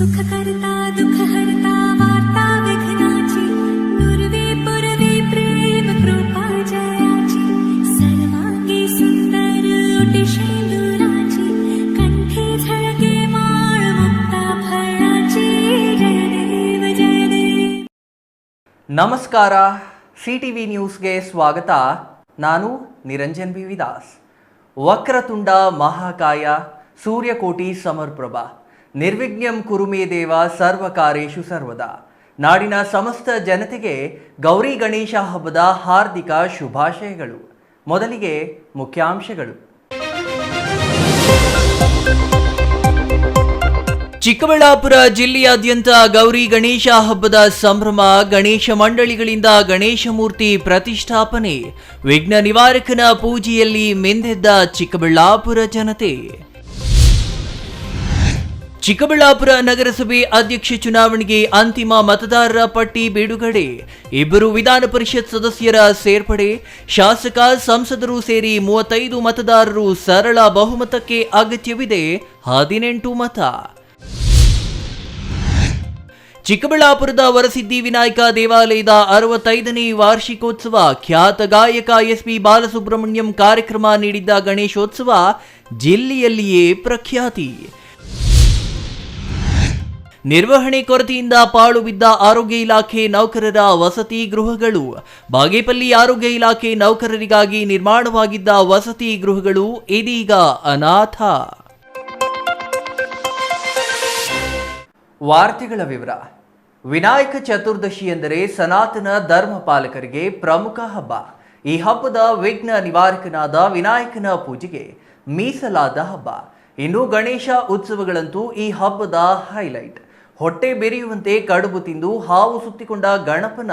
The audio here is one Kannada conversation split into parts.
सुखकर्ता दुःखहर्ता वार्ता विघ्नाची नुरवे पुरवे प्रेम कृपा जयाची सर्वांगी सुंदर उटिशेंदुराची कंठे झळके माळ मुक्ता फळाची जय देव जय देव. ನಮಸ್ಕಾರ, ಸಿಟಿವಿ ನ್ಯೂಸ್ಗೆ ಸ್ವಾಗತ. ನಾನು ನಿರಂಜನ್ ಬಿ ವಿದಾಸ್. ವಕ್ರತುಂಡ ಮಹಾಕಾಯ ಸೂರ್ಯಕೋಟಿ ಸಮರ್ಪ್ರಭ ನಿರ್ವಿಘ್ನಂ ಕುರು ಮೇ ದೇವ ಸರ್ವಕಾರ್ಯೇಷು ಸರ್ವದಾ. ನಾಡಿನ ಸಮಸ್ತ ಜನತೆಗೆ ಗೌರಿ ಗಣೇಶ ಹಬ್ಬದ ಹಾರ್ದಿಕ ಶುಭಾಶಯಗಳು. ಮೊದಲಿಗೆ ಮುಖ್ಯಾಂಶಗಳು. ಚಿಕ್ಕಬಳ್ಳಾಪುರ ಜಿಲ್ಲೆಯಾದ್ಯಂತ ಗೌರಿ ಗಣೇಶ ಹಬ್ಬದ ಸಂಭ್ರಮ. ಗಣೇಶ ಮಂಡಳಿಗಳಿಂದ ಗಣೇಶ ಮೂರ್ತಿ ಪ್ರತಿಷ್ಠಾಪನೆ. ವಿಘ್ನ ನಿವಾರಕನ ಪೂಜೆಯಲ್ಲಿ ಮಿಂದೆದ್ದ ಚಿಕ್ಕಬಳ್ಳಾಪುರ ಜನತೆ. ಚಿಕ್ಕಬಳ್ಳಾಪುರ ನಗರಸಭೆ ಅಧ್ಯಕ್ಷ ಚುನಾವಣೆಗೆ ಅಂತಿಮ ಮತದಾರರ ಪಟ್ಟಿ ಬಿಡುಗಡೆ. 2 ವಿಧಾನ ಪರಿಷತ್ ಸದಸ್ಯರ ಸೇರ್ಪಡೆ. ಶಾಸಕ ಸಂಸದರು ಸೇರಿ 35 ಮತದಾರರು. ಸರಳ ಬಹುಮತಕ್ಕೆ ಅಗತ್ಯವಿದೆ 18 ಮತ. ಚಿಕ್ಕಬಳ್ಳಾಪುರದ ವರಸಿದ್ಧಿ ವಿನಾಯಕ ದೇವಾಲಯದ 65ನೇ ವಾರ್ಷಿಕೋತ್ಸವ. ಖ್ಯಾತ ಗಾಯಕ SP ಬಾಲಸುಬ್ರಹ್ಮಣ್ಯಂ ಕಾರ್ಯಕ್ರಮ ನೀಡಿದ್ದ ಗಣೇಶೋತ್ಸವ ಜಿಲ್ಲೆಯಲ್ಲಿಯೇ ಪ್ರಖ್ಯಾತಿ. ನಿರ್ವಹಣೆ ಕೊರತೆಯಿಂದ ಪಾಳು ಬಿದ್ದ ಆರೋಗ್ಯ ಇಲಾಖೆ ನೌಕರರ ವಸತಿ ಗೃಹಗಳು. ಬಾಗೇಪಲ್ಲಿ ಆರೋಗ್ಯ ಇಲಾಖೆ ನೌಕರರಿಗಾಗಿ ನಿರ್ಮಾಣವಾಗಿದ್ದ ವಸತಿ ಗೃಹಗಳು ಇದೀಗ ಅನಾಥ. ವಾರ್ತೆಗಳ ವಿವರ. ವಿನಾಯಕ ಚತುರ್ದಶಿ ಎಂದರೆ ಸನಾತನ ಧರ್ಮ ಪಾಲಕರಿಗೆ ಪ್ರಮುಖ ಹಬ್ಬ. ಈ ಹಬ್ಬದ ವಿಘ್ನ ನಿವಾರಕನಾದ ವಿನಾಯಕನ ಪೂಜೆಗೆ ಮೀಸಲಾದ ಹಬ್ಬ. ಇನ್ನು ಗಣೇಶ ಉತ್ಸವಗಳಂತೂ ಈ ಹಬ್ಬದ ಹೈಲೈಟ್. ಹೊಟ್ಟೆ ಬೆರೆಯುವಂತೆ ಕಡುಬು ತಿಂದು ಹಾವು ಸುತ್ತಿಕೊಂಡ ಗಣಪನ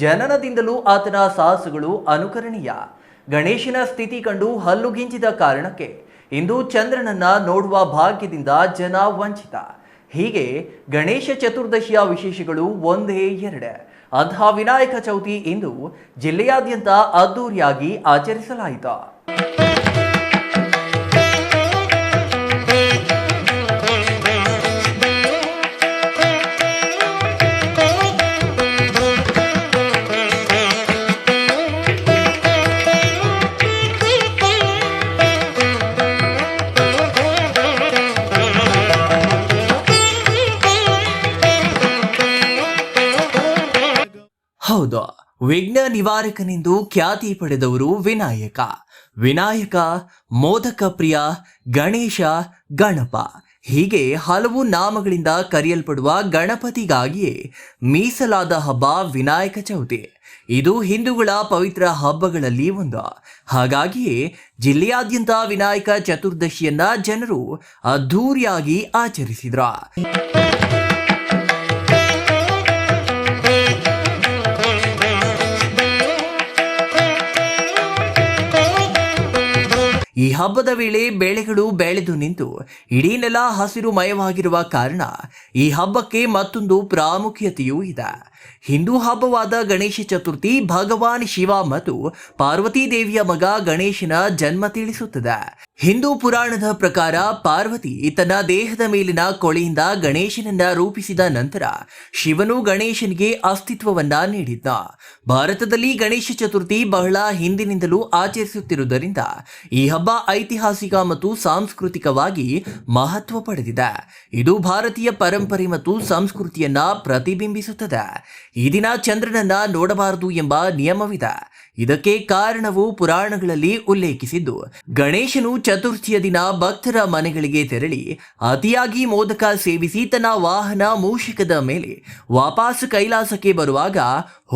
ಜನನದಿಂದಲೂ ಆತನ ಸಾಹಸಗಳು ಅನುಕರಣೀಯ. ಗಣೇಶನ ಸ್ಥಿತಿ ಕಂಡು ಹಲ್ಲುಗಿಂಚಿದ ಕಾರಣಕ್ಕೆ ಇಂದು ಚಂದ್ರನನ್ನ ನೋಡುವ ಭಾಗ್ಯದಿಂದ ಜನ ವಂಚಿತ. ಹೀಗೆ ಗಣೇಶ ಚತುರ್ದಶಿಯ ವಿಶೇಷಗಳು ಒಂದೇ ಎರಡೇ. ಅಂತಹ ವಿನಾಯಕ ಚೌತಿ ಇಂದು ಜಿಲ್ಲೆಯಾದ್ಯಂತ ಅದ್ದೂರಿಯಾಗಿ ಆಚರಿಸಲಾಯಿತು. ಹೌದು, ವಿಘ್ನ ನಿವಾರಕನೆಂದು ಖ್ಯಾತಿ ಪಡೆದವರು ವಿನಾಯಕ. ವಿನಾಯಕ, ಮೋದಕ ಪ್ರಿಯ, ಗಣೇಶ, ಗಣಪ ಹೀಗೆ ಹಲವು ನಾಮಗಳಿಂದ ಕರೆಯಲ್ಪಡುವ ಗಣಪತಿಗಾಗಿಯೇ ಮೀಸಲಾದ ಹಬ್ಬ ವಿನಾಯಕ ಚೌತಿ. ಇದು ಹಿಂದೂಗಳ ಪವಿತ್ರ ಹಬ್ಬಗಳಲ್ಲಿ ಒಂದು. ಹಾಗಾಗಿಯೇ ಜಿಲ್ಲೆಯಾದ್ಯಂತ ವಿನಾಯಕ ಚತುರ್ದಶಿಯನ್ನ ಜನರು ಅದ್ಧೂರಿಯಾಗಿ ಆಚರಿಸಿದ್ರು. ಈ ಹಬ್ಬದ ವೇಳೆ ಬೆಳೆಗಳು ಬೆಳೆದು ನಿಂತು ಇಡೀ ನೆಲ ಹಸಿರು ಮಯವಾಗಿರುವ ಕಾರಣ ಈ ಹಬ್ಬಕ್ಕೆ ಮತ್ತೊಂದು ಪ್ರಾಮುಖ್ಯತೆಯೂ ಇದೆ. ಹಿಂದೂ ಹಬ್ಬವಾದ ಗಣೇಶ ಚತುರ್ಥಿ ಭಗವಾನ್ ಶಿವ ಮತ್ತು ಪಾರ್ವತಿ ದೇವಿಯ ಮಗ ಗಣೇಶನ ಜನ್ಮ ತಿಳಿಸುತ್ತದೆ. ಹಿಂದೂ ಪುರಾಣದ ಪ್ರಕಾರ ಪಾರ್ವತಿ ತನ್ನ ದೇಹದ ಮೇಲಿನ ಕೊಳೆಯಿಂದ ಗಣೇಶನನ್ನ ರೂಪಿಸಿದ ನಂತರ ಶಿವನು ಗಣೇಶನಿಗೆ ಅಸ್ತಿತ್ವವನ್ನ ನೀಡಿದ್ದ. ಭಾರತದಲ್ಲಿ ಗಣೇಶ ಚತುರ್ಥಿ ಬಹಳ ಹಿಂದಿನಿಂದಲೂ ಆಚರಿಸುತ್ತಿರುವುದರಿಂದ ಈ ಹಬ್ಬ ಐತಿಹಾಸಿಕ ಮತ್ತು ಸಾಂಸ್ಕೃತಿಕವಾಗಿ ಮಹತ್ವ ಪಡೆದಿದೆ. ಇದು ಭಾರತೀಯ ಪರಂಪರೆ ಮತ್ತು ಸಂಸ್ಕೃತಿಯನ್ನ ಪ್ರತಿಬಿಂಬಿಸುತ್ತದೆ. ಈ ದಿನ ಚಂದ್ರನನ್ನ ನೋಡಬಾರದು ಎಂಬ ನಿಯಮವಿದೆ. ಇದಕ್ಕೆ ಕಾರಣವು ಪುರಾಣಗಳಲ್ಲಿ ಉಲ್ಲೇಖಿಸಿದ್ದು, ಗಣೇಶನು ಚತುರ್ಥಿಯ ದಿನ ಭಕ್ತರ ಮನೆಗಳಿಗೆ ತೆರಳಿ ಅತಿಯಾಗಿ ಮೋದಕ ಸೇವಿಸಿ ತನ್ನ ವಾಹನ ಮೂಷಿಕದ ಮೇಲೆ ವಾಪಸ್ ಕೈಲಾಸಕ್ಕೆ ಬರುವಾಗ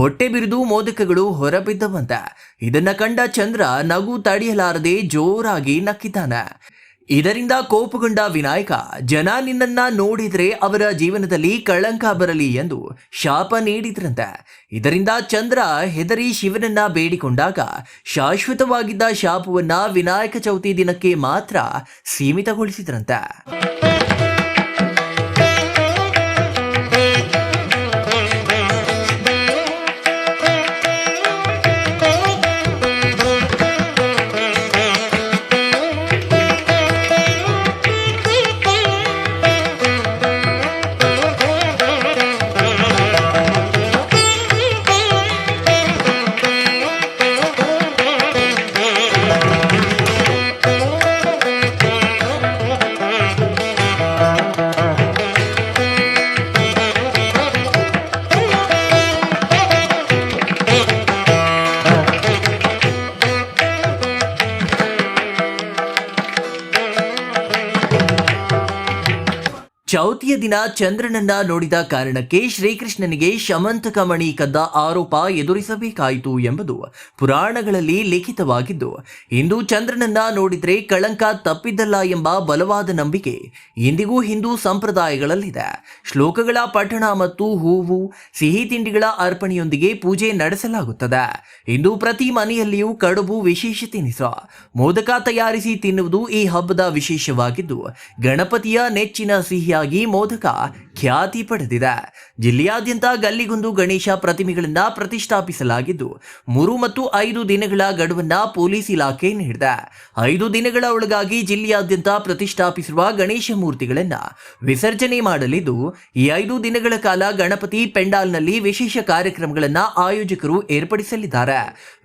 ಹೊಟ್ಟೆ ಬಿರಿದು ಮೋದಕಗಳು ಹೊರಬಿದ್ದವಂತೆ. ಇದನ್ನ ಕಂಡ ಚಂದ್ರ ನಗು ತಡೆಯಲಾರದೆ ಜೋರಾಗಿ ನಕ್ಕಿದ್ದಾನೆ. ಇದರಿಂದ ಕೋಪಗೊಂಡ ವಿನಾಯಕ, ಜನ ನಿನ್ನನ್ನ ನೋಡಿದ್ರೆ ಅವರ ಜೀವನದಲ್ಲಿ ಕಳಂಕ ಬರಲಿ ಎಂದು ಶಾಪ ನೀಡಿದ್ರಂತೆ. ಇದರಿಂದ ಚಂದ್ರ ಹೆದರಿ ಶಿವನನ್ನ ಬೇಡಿಕೊಂಡಾಗ ಶಾಶ್ವತವಾಗಿದ್ದ ಶಾಪವನ್ನ ವಿನಾಯಕ ಚೌತಿ ದಿನಕ್ಕೆ ಮಾತ್ರ ಸೀಮಿತಗೊಳಿಸಿದ್ರಂತೆ. ಚೌತಿಯ ದಿನ ಚಂದ್ರನನ್ನ ನೋಡಿದ ಕಾರಣಕ್ಕೆ ಶ್ರೀಕೃಷ್ಣನಿಗೆ ಶಮಂತಕ ಮಣಿ ಕದ್ದ ಆರೋಪ ಎದುರಿಸಬೇಕಾಯಿತು ಎಂಬುದು ಪುರಾಣಗಳಲ್ಲಿ ಲಿಖಿತವಾಗಿದ್ದು, ಇಂದು ಚಂದ್ರನನ್ನ ನೋಡಿದ್ರೆ ಕಳಂಕ ತಪ್ಪಿದ್ದಲ್ಲ ಎಂಬ ಬಲವಾದ ನಂಬಿಕೆ ಇಂದಿಗೂ ಹಿಂದೂ ಸಂಪ್ರದಾಯಗಳಲ್ಲಿದೆ. ಶ್ಲೋಕಗಳ ಪಠಣ ಮತ್ತು ಹೂವು, ಸಿಹಿ ತಿಂಡಿಗಳ ಅರ್ಪಣೆಯೊಂದಿಗೆ ಪೂಜೆ ನಡೆಸಲಾಗುತ್ತದೆ. ಇಂದು ಪ್ರತಿ ಮನೆಯಲ್ಲಿಯೂ ಕಡುಬು ವಿಶೇಷ ತಿನಿಸು, ಮೋದಕ ತಯಾರಿಸಿ ತಿನ್ನುವುದು ಈ ಹಬ್ಬದ ವಿಶೇಷವಾಗಿದ್ದು, ಗಣಪತಿಯ ನೆಚ್ಚಿನ ಸಿಹಿಯಾಗಿ ಮೋದಕ ಖ್ಯಾತಿ ಪಡೆದಿದೆ. ಜಿಲ್ಲೆಯಾದ್ಯಂತ ಗಲ್ಲಿಗೊಂದು ಗಣೇಶ ಪ್ರತಿಮೆಗಳನ್ನ ಪ್ರತಿಷ್ಠಾಪಿಸಲಾಗಿದ್ದು, 3 ಮತ್ತು 5 ದಿನಗಳ ಗಡುವನ್ನ ಪೊಲೀಸ್ ಇಲಾಖೆ ನೀಡಿದೆ. 5 ದಿನಗಳ ಒಳಗಾಗಿ ಜಿಲ್ಲೆಯಾದ್ಯಂತ ಪ್ರತಿಷ್ಠಾಪಿಸಿರುವ ಗಣೇಶ ಮೂರ್ತಿಗಳನ್ನ ವಿಸರ್ಜನೆ ಮಾಡಲಿದ್ದು, ಈ 5 ದಿನಗಳ ಕಾಲ ಗಣಪತಿ ಪೆಂಡಾಲ್ನಲ್ಲಿ ವಿಶೇಷ ಕಾರ್ಯಕ್ರಮಗಳನ್ನ ಆಯೋಜಕರು ಏರ್ಪಡಿಸಲಿದ್ದಾರೆ.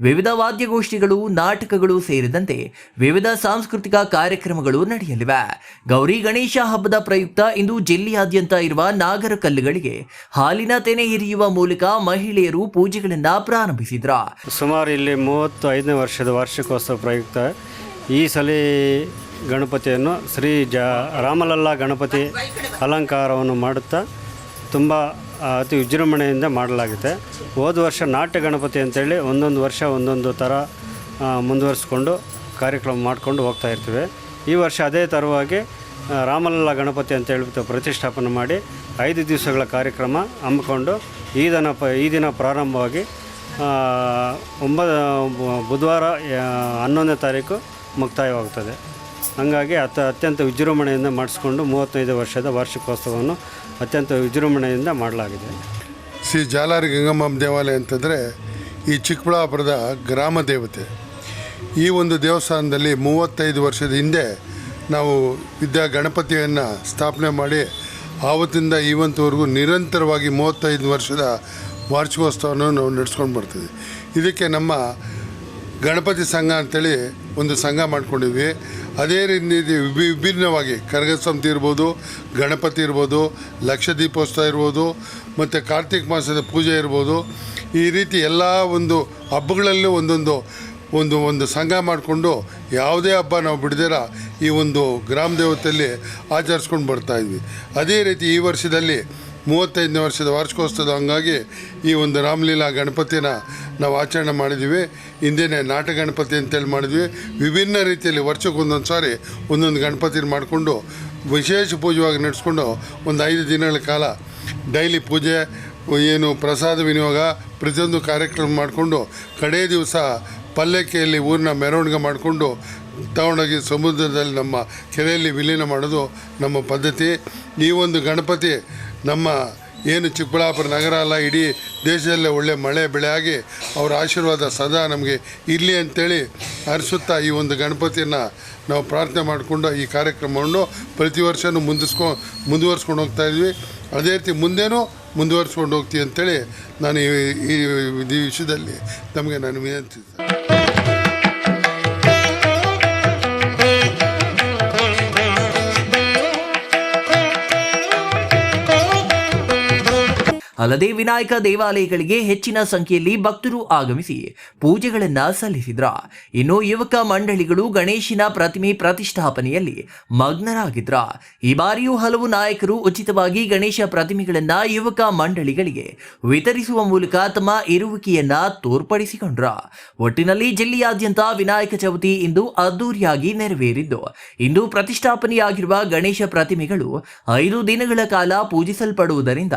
ವಿವಿಧ ವಾದ್ಯಗೋಷ್ಠಿಗಳು, ನಾಟಕಗಳು ಸೇರಿದಂತೆ ವಿವಿಧ ಸಾಂಸ್ಕೃತಿಕ ಕಾರ್ಯಕ್ರಮಗಳು ನಡೆಯಲಿವೆ. ಗೌರಿ ಗಣೇಶ ಹಬ್ಬದ ಪ್ರಯುಕ್ತ ಇಂದು ಜಿಲ್ಲೆಯಾದ್ಯಂತ ಇರುವ ನಾಗರ ಕಲ್ಲುಗಳಿಗೆ ಹಾಲಿನ ತೆನೆ ಎರೆಯುವ ಮೂಲಕ ಮಹಿಳೆಯರು ಪೂಜೆಗಳನ್ನ ಪ್ರಾರಂಭಿಸಿದ್ರು. ಸುಮಾರು ಇಲ್ಲಿ 35ನೇ ವರ್ಷದ ವಾರ್ಷಿಕೋತ್ಸವ ಪ್ರಯುಕ್ತ ಈ ಸಲ ಗಣಪತಿಯನ್ನು ಶ್ರೀ ರಾಮಲಲ್ಲ ಗಣಪತಿ ಅಲಂಕಾರವನ್ನು ಮಾಡುತ್ತಾ ತುಂಬ ಅತಿ ವಿಜೃಂಭಣೆಯಿಂದ ಮಾಡಲಾಗಿದೆ. ಹೋದ ವರ್ಷ ನಾಟ್ಯ ಗಣಪತಿ ಅಂತೇಳಿ ಒಂದೊಂದು ವರ್ಷ ಒಂದೊಂದು ಥರ ಮುಂದುವರಿಸ್ಕೊಂಡು ಕಾರ್ಯಕ್ರಮ ಮಾಡಿಕೊಂಡು ಹೋಗ್ತಾ ಇರ್ತೀವಿ. ಈ ವರ್ಷ ಅದೇ ಥರವಾಗಿ ರಾಮಲಲ್ಲ ಗಣಪತಿ ಅಂತ ಹೇಳ್ಬಿಟ್ಟು ಪ್ರತಿಷ್ಠಾಪನೆ ಮಾಡಿ 5 ದಿವಸಗಳ ಕಾರ್ಯಕ್ರಮ ಹಮ್ಮಿಕೊಂಡು ಈ ದಿನ ಪ್ರಾರಂಭವಾಗಿ ಬುಧವಾರ 11ನೇ ತಾರೀಕು ಮುಕ್ತಾಯವಾಗುತ್ತದೆ. ಹಾಗಾಗಿ ಅತ್ಯಂತ ವಿಜೃಂಭಣೆಯಿಂದ ಮಾಡಿಸ್ಕೊಂಡು 35 ವರ್ಷದ ವಾರ್ಷಿಕೋತ್ಸವವನ್ನು ಅತ್ಯಂತ ವಿಜೃಂಭಣೆಯಿಂದ ಮಾಡಲಾಗಿದೆ. ಶ್ರೀ ಜಾಲಾರಿ ಗಂಗಮ್ಮ ದೇವಾಲಯ ಅಂತಂದರೆ ಈ ಚಿಕ್ಕಬಳ್ಳಾಪುರದ ಗ್ರಾಮ ದೇವತೆ. ಈ ಒಂದು ದೇವಸ್ಥಾನದಲ್ಲಿ 35 ವರ್ಷದ ಹಿಂದೆ ನಾವು ಗಣಪತಿಯನ್ನು ಸ್ಥಾಪನೆ ಮಾಡಿ ಆವತ್ತಿಂದ ಇವತ್ತುವರೆಗೂ ನಿರಂತರವಾಗಿ 35 ವರ್ಷದ ವಾರ್ಷಿಕೋತ್ಸವವನ್ನು ನಾವು ನಡೆಸ್ಕೊಂಡು ಬರ್ತೀವಿ. ಇದಕ್ಕೆ ನಮ್ಮ ಗಣಪತಿ ಸಂಘ ಅಂತೇಳಿ ಒಂದು ಸಂಘ ಮಾಡ್ಕೊಂಡಿದ್ವಿ. ಅದೇ ರೀತಿ ವಿಭಿನ್ನವಾಗಿ ಕರಗ ಸಮಿತಿ ಇರ್ಬೋದು, ಗಣಪತಿ ಇರ್ಬೋದು, ಲಕ್ಷ ದೀಪೋತ್ಸವ ಇರ್ಬೋದು, ಮತ್ತು ಕಾರ್ತಿಕ ಮಾಸದ ಪೂಜೆ ಇರ್ಬೋದು, ಈ ರೀತಿ ಎಲ್ಲ ಒಂದು ಹಬ್ಬಗಳಲ್ಲೂ ಒಂದು ಸಂಘ ಮಾಡಿಕೊಂಡು ಯಾವುದೇ ಹಬ್ಬ ನಾವು ಬಿಡದಿರ ಈ ಒಂದು ಗ್ರಾಮ ದೇವತೆಯಲ್ಲಿ ಆಚರಿಸ್ಕೊಂಡು ಬರ್ತಾಯಿದ್ವಿ. ಅದೇ ರೀತಿ ಈ ವರ್ಷದಲ್ಲಿ 35ನೇ ವರ್ಷದ ವಾರ್ಷಿಕೋತ್ಸವದ ಹಂಗಾಗಿ ಈ ಒಂದು ರಾಮಲೀಲಾ ಗಣಪತಿನ ನಾವು ಆಚರಣೆ ಮಾಡಿದ್ವಿ. ಹಿಂದೆಯೇ ನಾಟ ಗಣಪತಿ ಅಂತೇಳಿ ಮಾಡಿದ್ವಿ. ವಿಭಿನ್ನ ರೀತಿಯಲ್ಲಿ ವರ್ಷಕ್ಕೆ ಒಂದೊಂದು ಸಾರಿ ಒಂದೊಂದು ಗಣಪತಿನ ಮಾಡಿಕೊಂಡು ವಿಶೇಷ ಪೂಜೆಯಾಗಿ ನಡೆಸ್ಕೊಂಡು ಒಂದು 5 ದಿನಗಳ ಕಾಲ ಡೈಲಿ ಪೂಜೆ, ಏನು ಪ್ರಸಾದ ವಿನಿಯೋಗ, ಪ್ರತಿಯೊಂದು ಕಾರ್ಯಕ್ರಮ ಮಾಡಿಕೊಂಡು ಕಡೇ ದಿವಸ ಪಲ್ಲಕ್ಕಿಯಲ್ಲಿ ಊರನ್ನ ಮೆರವಣಿಗೆ ಮಾಡಿಕೊಂಡು ತಗೊಂಡೋಗಿ ಸಮುದ್ರದಲ್ಲಿ ನಮ್ಮ ಕೆರೆಯಲ್ಲಿ ವಿಲೀನ ಮಾಡೋದು ನಮ್ಮ ಪದ್ಧತಿ. ಈ ಒಂದು ಗಣಪತಿ ನಮ್ಮ ಏನು ಚಿಕ್ಕಬಳ್ಳಾಪುರ ನಗರ ಅಲ್ಲ, ಇಡೀ ದೇಶದಲ್ಲೇ ಒಳ್ಳೆ ಮಳೆ ಬೆಳೆ ಆಗಿ ಅವರ ಆಶೀರ್ವಾದ ಸದಾ ನಮಗೆ ಇರಲಿ ಅಂತೇಳಿ ಹರಿಸುತ್ತಾ ಈ ಒಂದು ಗಣಪತಿಯನ್ನು ನಾವು ಪ್ರಾರ್ಥನೆ ಮಾಡಿಕೊಂಡು ಈ ಕಾರ್ಯಕ್ರಮವನ್ನು ಪ್ರತಿ ವರ್ಷವೂ ಮುಂದುವರ್ಸ್ಕೊಂಡು ಹೋಗ್ತಾಯಿದ್ವಿ. ಅದೇ ರೀತಿ ಮುಂದೇನೂ ಮುಂದುವರ್ಸ್ಕೊಂಡು ಹೋಗ್ತೀವಿ ಅಂತೇಳಿ ನಾನು ಈ ವಿಷಯದಲ್ಲಿ ನಮಗೆ ನಾನು ವಿನಂತಿಸ್ತೇನೆ. ಅಲ್ಲದೆ ವಿನಾಯಕ ದೇವಾಲಯಗಳಿಗೆ ಹೆಚ್ಚಿನ ಸಂಖ್ಯೆಯಲ್ಲಿ ಭಕ್ತರು ಆಗಮಿಸಿ ಪೂಜೆಗಳನ್ನ ಸಲ್ಲಿಸಿದ್ರ. ಇನ್ನು ಯುವಕ ಮಂಡಳಿಗಳು ಗಣೇಶನ ಪ್ರತಿಮೆ ಪ್ರತಿಷ್ಠಾಪನೆಯಲ್ಲಿ ಮಗ್ನರಾಗಿದ್ರ. ಈ ಬಾರಿಯೂ ಹಲವು ನಾಯಕರು ಉಚಿತವಾಗಿ ಗಣೇಶ ಪ್ರತಿಮೆಗಳನ್ನ ಯುವಕ ಮಂಡಳಿಗಳಿಗೆ ವಿತರಿಸುವ ಮೂಲಕ ತಮ್ಮ ಇರುವಿಕೆಯನ್ನ ತೋರ್ಪಡಿಸಿಕೊಂಡ್ರ. ಒಟ್ಟಿನಲ್ಲಿ ಜಿಲ್ಲೆಯಾದ್ಯಂತ ವಿನಾಯಕ ಚೌತಿ ಇಂದು ಅದ್ದೂರಿಯಾಗಿ ನೆರವೇರಿದ್ದು, ಇಂದು ಪ್ರತಿಷ್ಠಾಪನೆಯಾಗಿರುವ ಗಣೇಶ ಪ್ರತಿಮೆಗಳು 5 ದಿನಗಳ ಕಾಲ ಪೂಜಿಸಲ್ಪಡುವುದರಿಂದ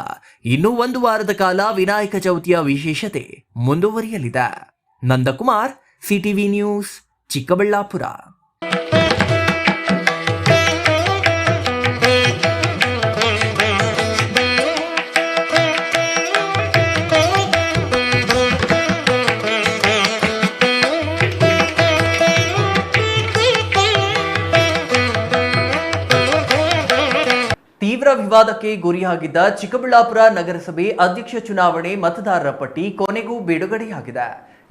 ಇನ್ನು 1 ವಾರದ ಕಾಲ ವಿನಾಯಕ ಚೌತಿಯ ವಿಶೇಷತೆ ಮುಂದುವರಿಯಲಿದೆ. Nandakumar, CTV news, Chikkaballapura. ತೀವ್ರ ವಿವಾದಕ್ಕೆ ಗುರಿಯಾಗಿದ್ದ ಚಿಕ್ಕಬಳ್ಳಾಪುರ ನಗರಸಭೆ ಅಧ್ಯಕ್ಷ ಚುನಾವಣೆ ಮತದಾರರ ಪಟ್ಟಿ ಕೊನೆಗೂ ಬಿಡುಗಡೆಯಾಗಿದೆ.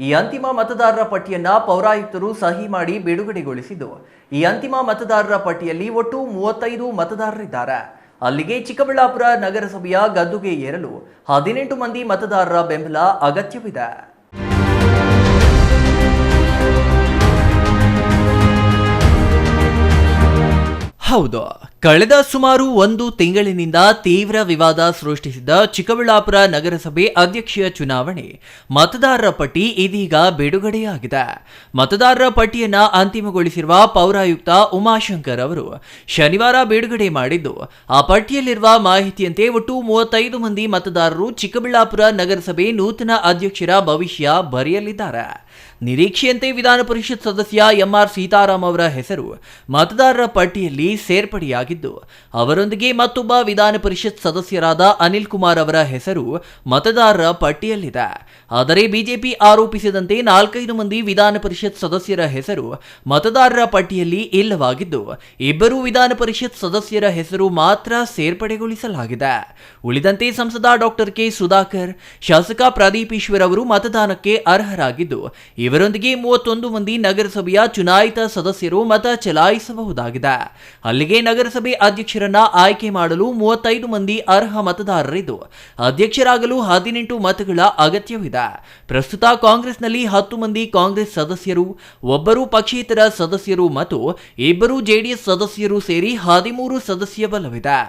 ಈ ಅಂತಿಮ ಮತದಾರರ ಪಟ್ಟಿಯನ್ನ ಪೌರಾಯುಕ್ತರು ಸಹಿ ಮಾಡಿ ಬಿಡುಗಡೆಗೊಳಿಸಿದ್ದು, ಈ ಅಂತಿಮ ಮತದಾರರ ಪಟ್ಟಿಯಲ್ಲಿ ಒಟ್ಟು 35 ಮತದಾರರಿದ್ದಾರೆ. ಅಲ್ಲಿಗೆ ಚಿಕ್ಕಬಳ್ಳಾಪುರ ನಗರಸಭೆಯ ಗದ್ದುಗೆ ಏರಲು 18 ಮಂದಿ ಮತದಾರರ ಬೆಂಬಲ ಅಗತ್ಯವಿದೆ. ಹೌದು, ಕಳೆದ ಸುಮಾರು 1 ತಿಂಗಳಿನಿಂದ ತೀವ್ರ ವಿವಾದ ಸೃಷ್ಟಿಸಿದ್ದ ಚಿಕ್ಕಬಳ್ಳಾಪುರ ನಗರಸಭೆ ಅಧ್ಯಕ್ಷೀಯ ಚುನಾವಣೆ ಮತದಾರರ ಪಟ್ಟಿ ಇದೀಗ ಬಿಡುಗಡೆಯಾಗಿದೆ. ಮತದಾರರ ಪಟ್ಟಿಯನ್ನು ಅಂತಿಮಗೊಳಿಸಿರುವ ಪೌರಾಯುಕ್ತ ಉಮಾಶಂಕರ್ ಅವರು ಶನಿವಾರ ಬಿಡುಗಡೆ ಮಾಡಿದ್ದು, ಆ ಪಟ್ಟಿಯಲ್ಲಿರುವ ಮಾಹಿತಿಯಂತೆ ಒಟ್ಟು 35 ಮಂದಿ ಮತದಾರರು ಚಿಕ್ಕಬಳ್ಳಾಪುರ ನಗರಸಭೆ ನೂತನ ಅಧ್ಯಕ್ಷರ ಭವಿಷ್ಯ ಬರೆಯಲಿದ್ದಾರೆ. ನಿರೀಕ್ಷೆಯಂತೆ ವಿಧಾನ ಪರಿಷತ್ ಸದಸ್ಯ ಎಂಆರ್ ಸೀತಾರಾಮ್ ಅವರ ಹೆಸರು ಮತದಾರರ ಪಟ್ಟಿಯಲ್ಲಿ ಸೇರ್ಪಡೆಯಾಗಿದ್ದು, ಅವರೊಂದಿಗೆ ಮತ್ತೊಬ್ಬ ವಿಧಾನ ಪರಿಷತ್ ಸದಸ್ಯರಾದ ಅನಿಲ್ ಕುಮಾರ್ ಅವರ ಹೆಸರು ಮತದಾರರ ಪಟ್ಟಿಯಲ್ಲಿದೆ. ಆದರೆ ಬಿಜೆಪಿ ಆರೋಪಿಸಿದಂತೆ 4-5 ಮಂದಿ ವಿಧಾನ ಪರಿಷತ್ ಸದಸ್ಯರ ಹೆಸರು ಮತದಾರರ ಪಟ್ಟಿಯಲ್ಲಿ ಇಲ್ಲವಾಗಿದ್ದು, 2 ವಿಧಾನ ಪರಿಷತ್ ಸದಸ್ಯರ ಹೆಸರು ಮಾತ್ರ ಸೇರ್ಪಡೆಗೊಳಿಸಲಾಗಿದೆ. ಉಳಿದಂತೆ ಸಂಸದ ಡಾಕ್ಟರ್ ಕೆ ಸುಧಾಕರ್, ಶಾಸಕ ಪ್ರದೀಪ್ ಈಶ್ವರ್ ಅವರು ಮತದಾನಕ್ಕೆ ಅರ್ಹರಾಗಿದ್ದು, ಇವರೊಂದಿಗೆ 31 ಮಂದಿ ನಗರಸಭೆಯ ಚುನಾಯಿತ ಸದಸ್ಯರು ಮತ ಚಲಾಯಿಸಬಹುದಾಗಿದೆ. ಅಲ್ಲಿಗೆ ನಗರಸಭೆ ಅಧ್ಯಕ್ಷರನ್ನ ಆಯ್ಕೆ ಮಾಡಲು 35 ಮಂದಿ ಅರ್ಹ ಮತದಾರರಿದ್ದು, ಅಧ್ಯಕ್ಷರಾಗಲು 18 ಮತಗಳ ಅಗತ್ಯವಿದೆ. ಪ್ರಸ್ತುತ ಕಾಂಗ್ರೆಸ್ನಲ್ಲಿ 10 ಮಂದಿ ಕಾಂಗ್ರೆಸ್ ಸದಸ್ಯರು, 1 ಪಕ್ಷೇತರ ಸದಸ್ಯರು ಮತ್ತು 2 ಜೆಡಿಎಸ್ ಸದಸ್ಯರು ಸೇರಿ 13 ಸದಸ್ಯ ಬಲವಿದೆ.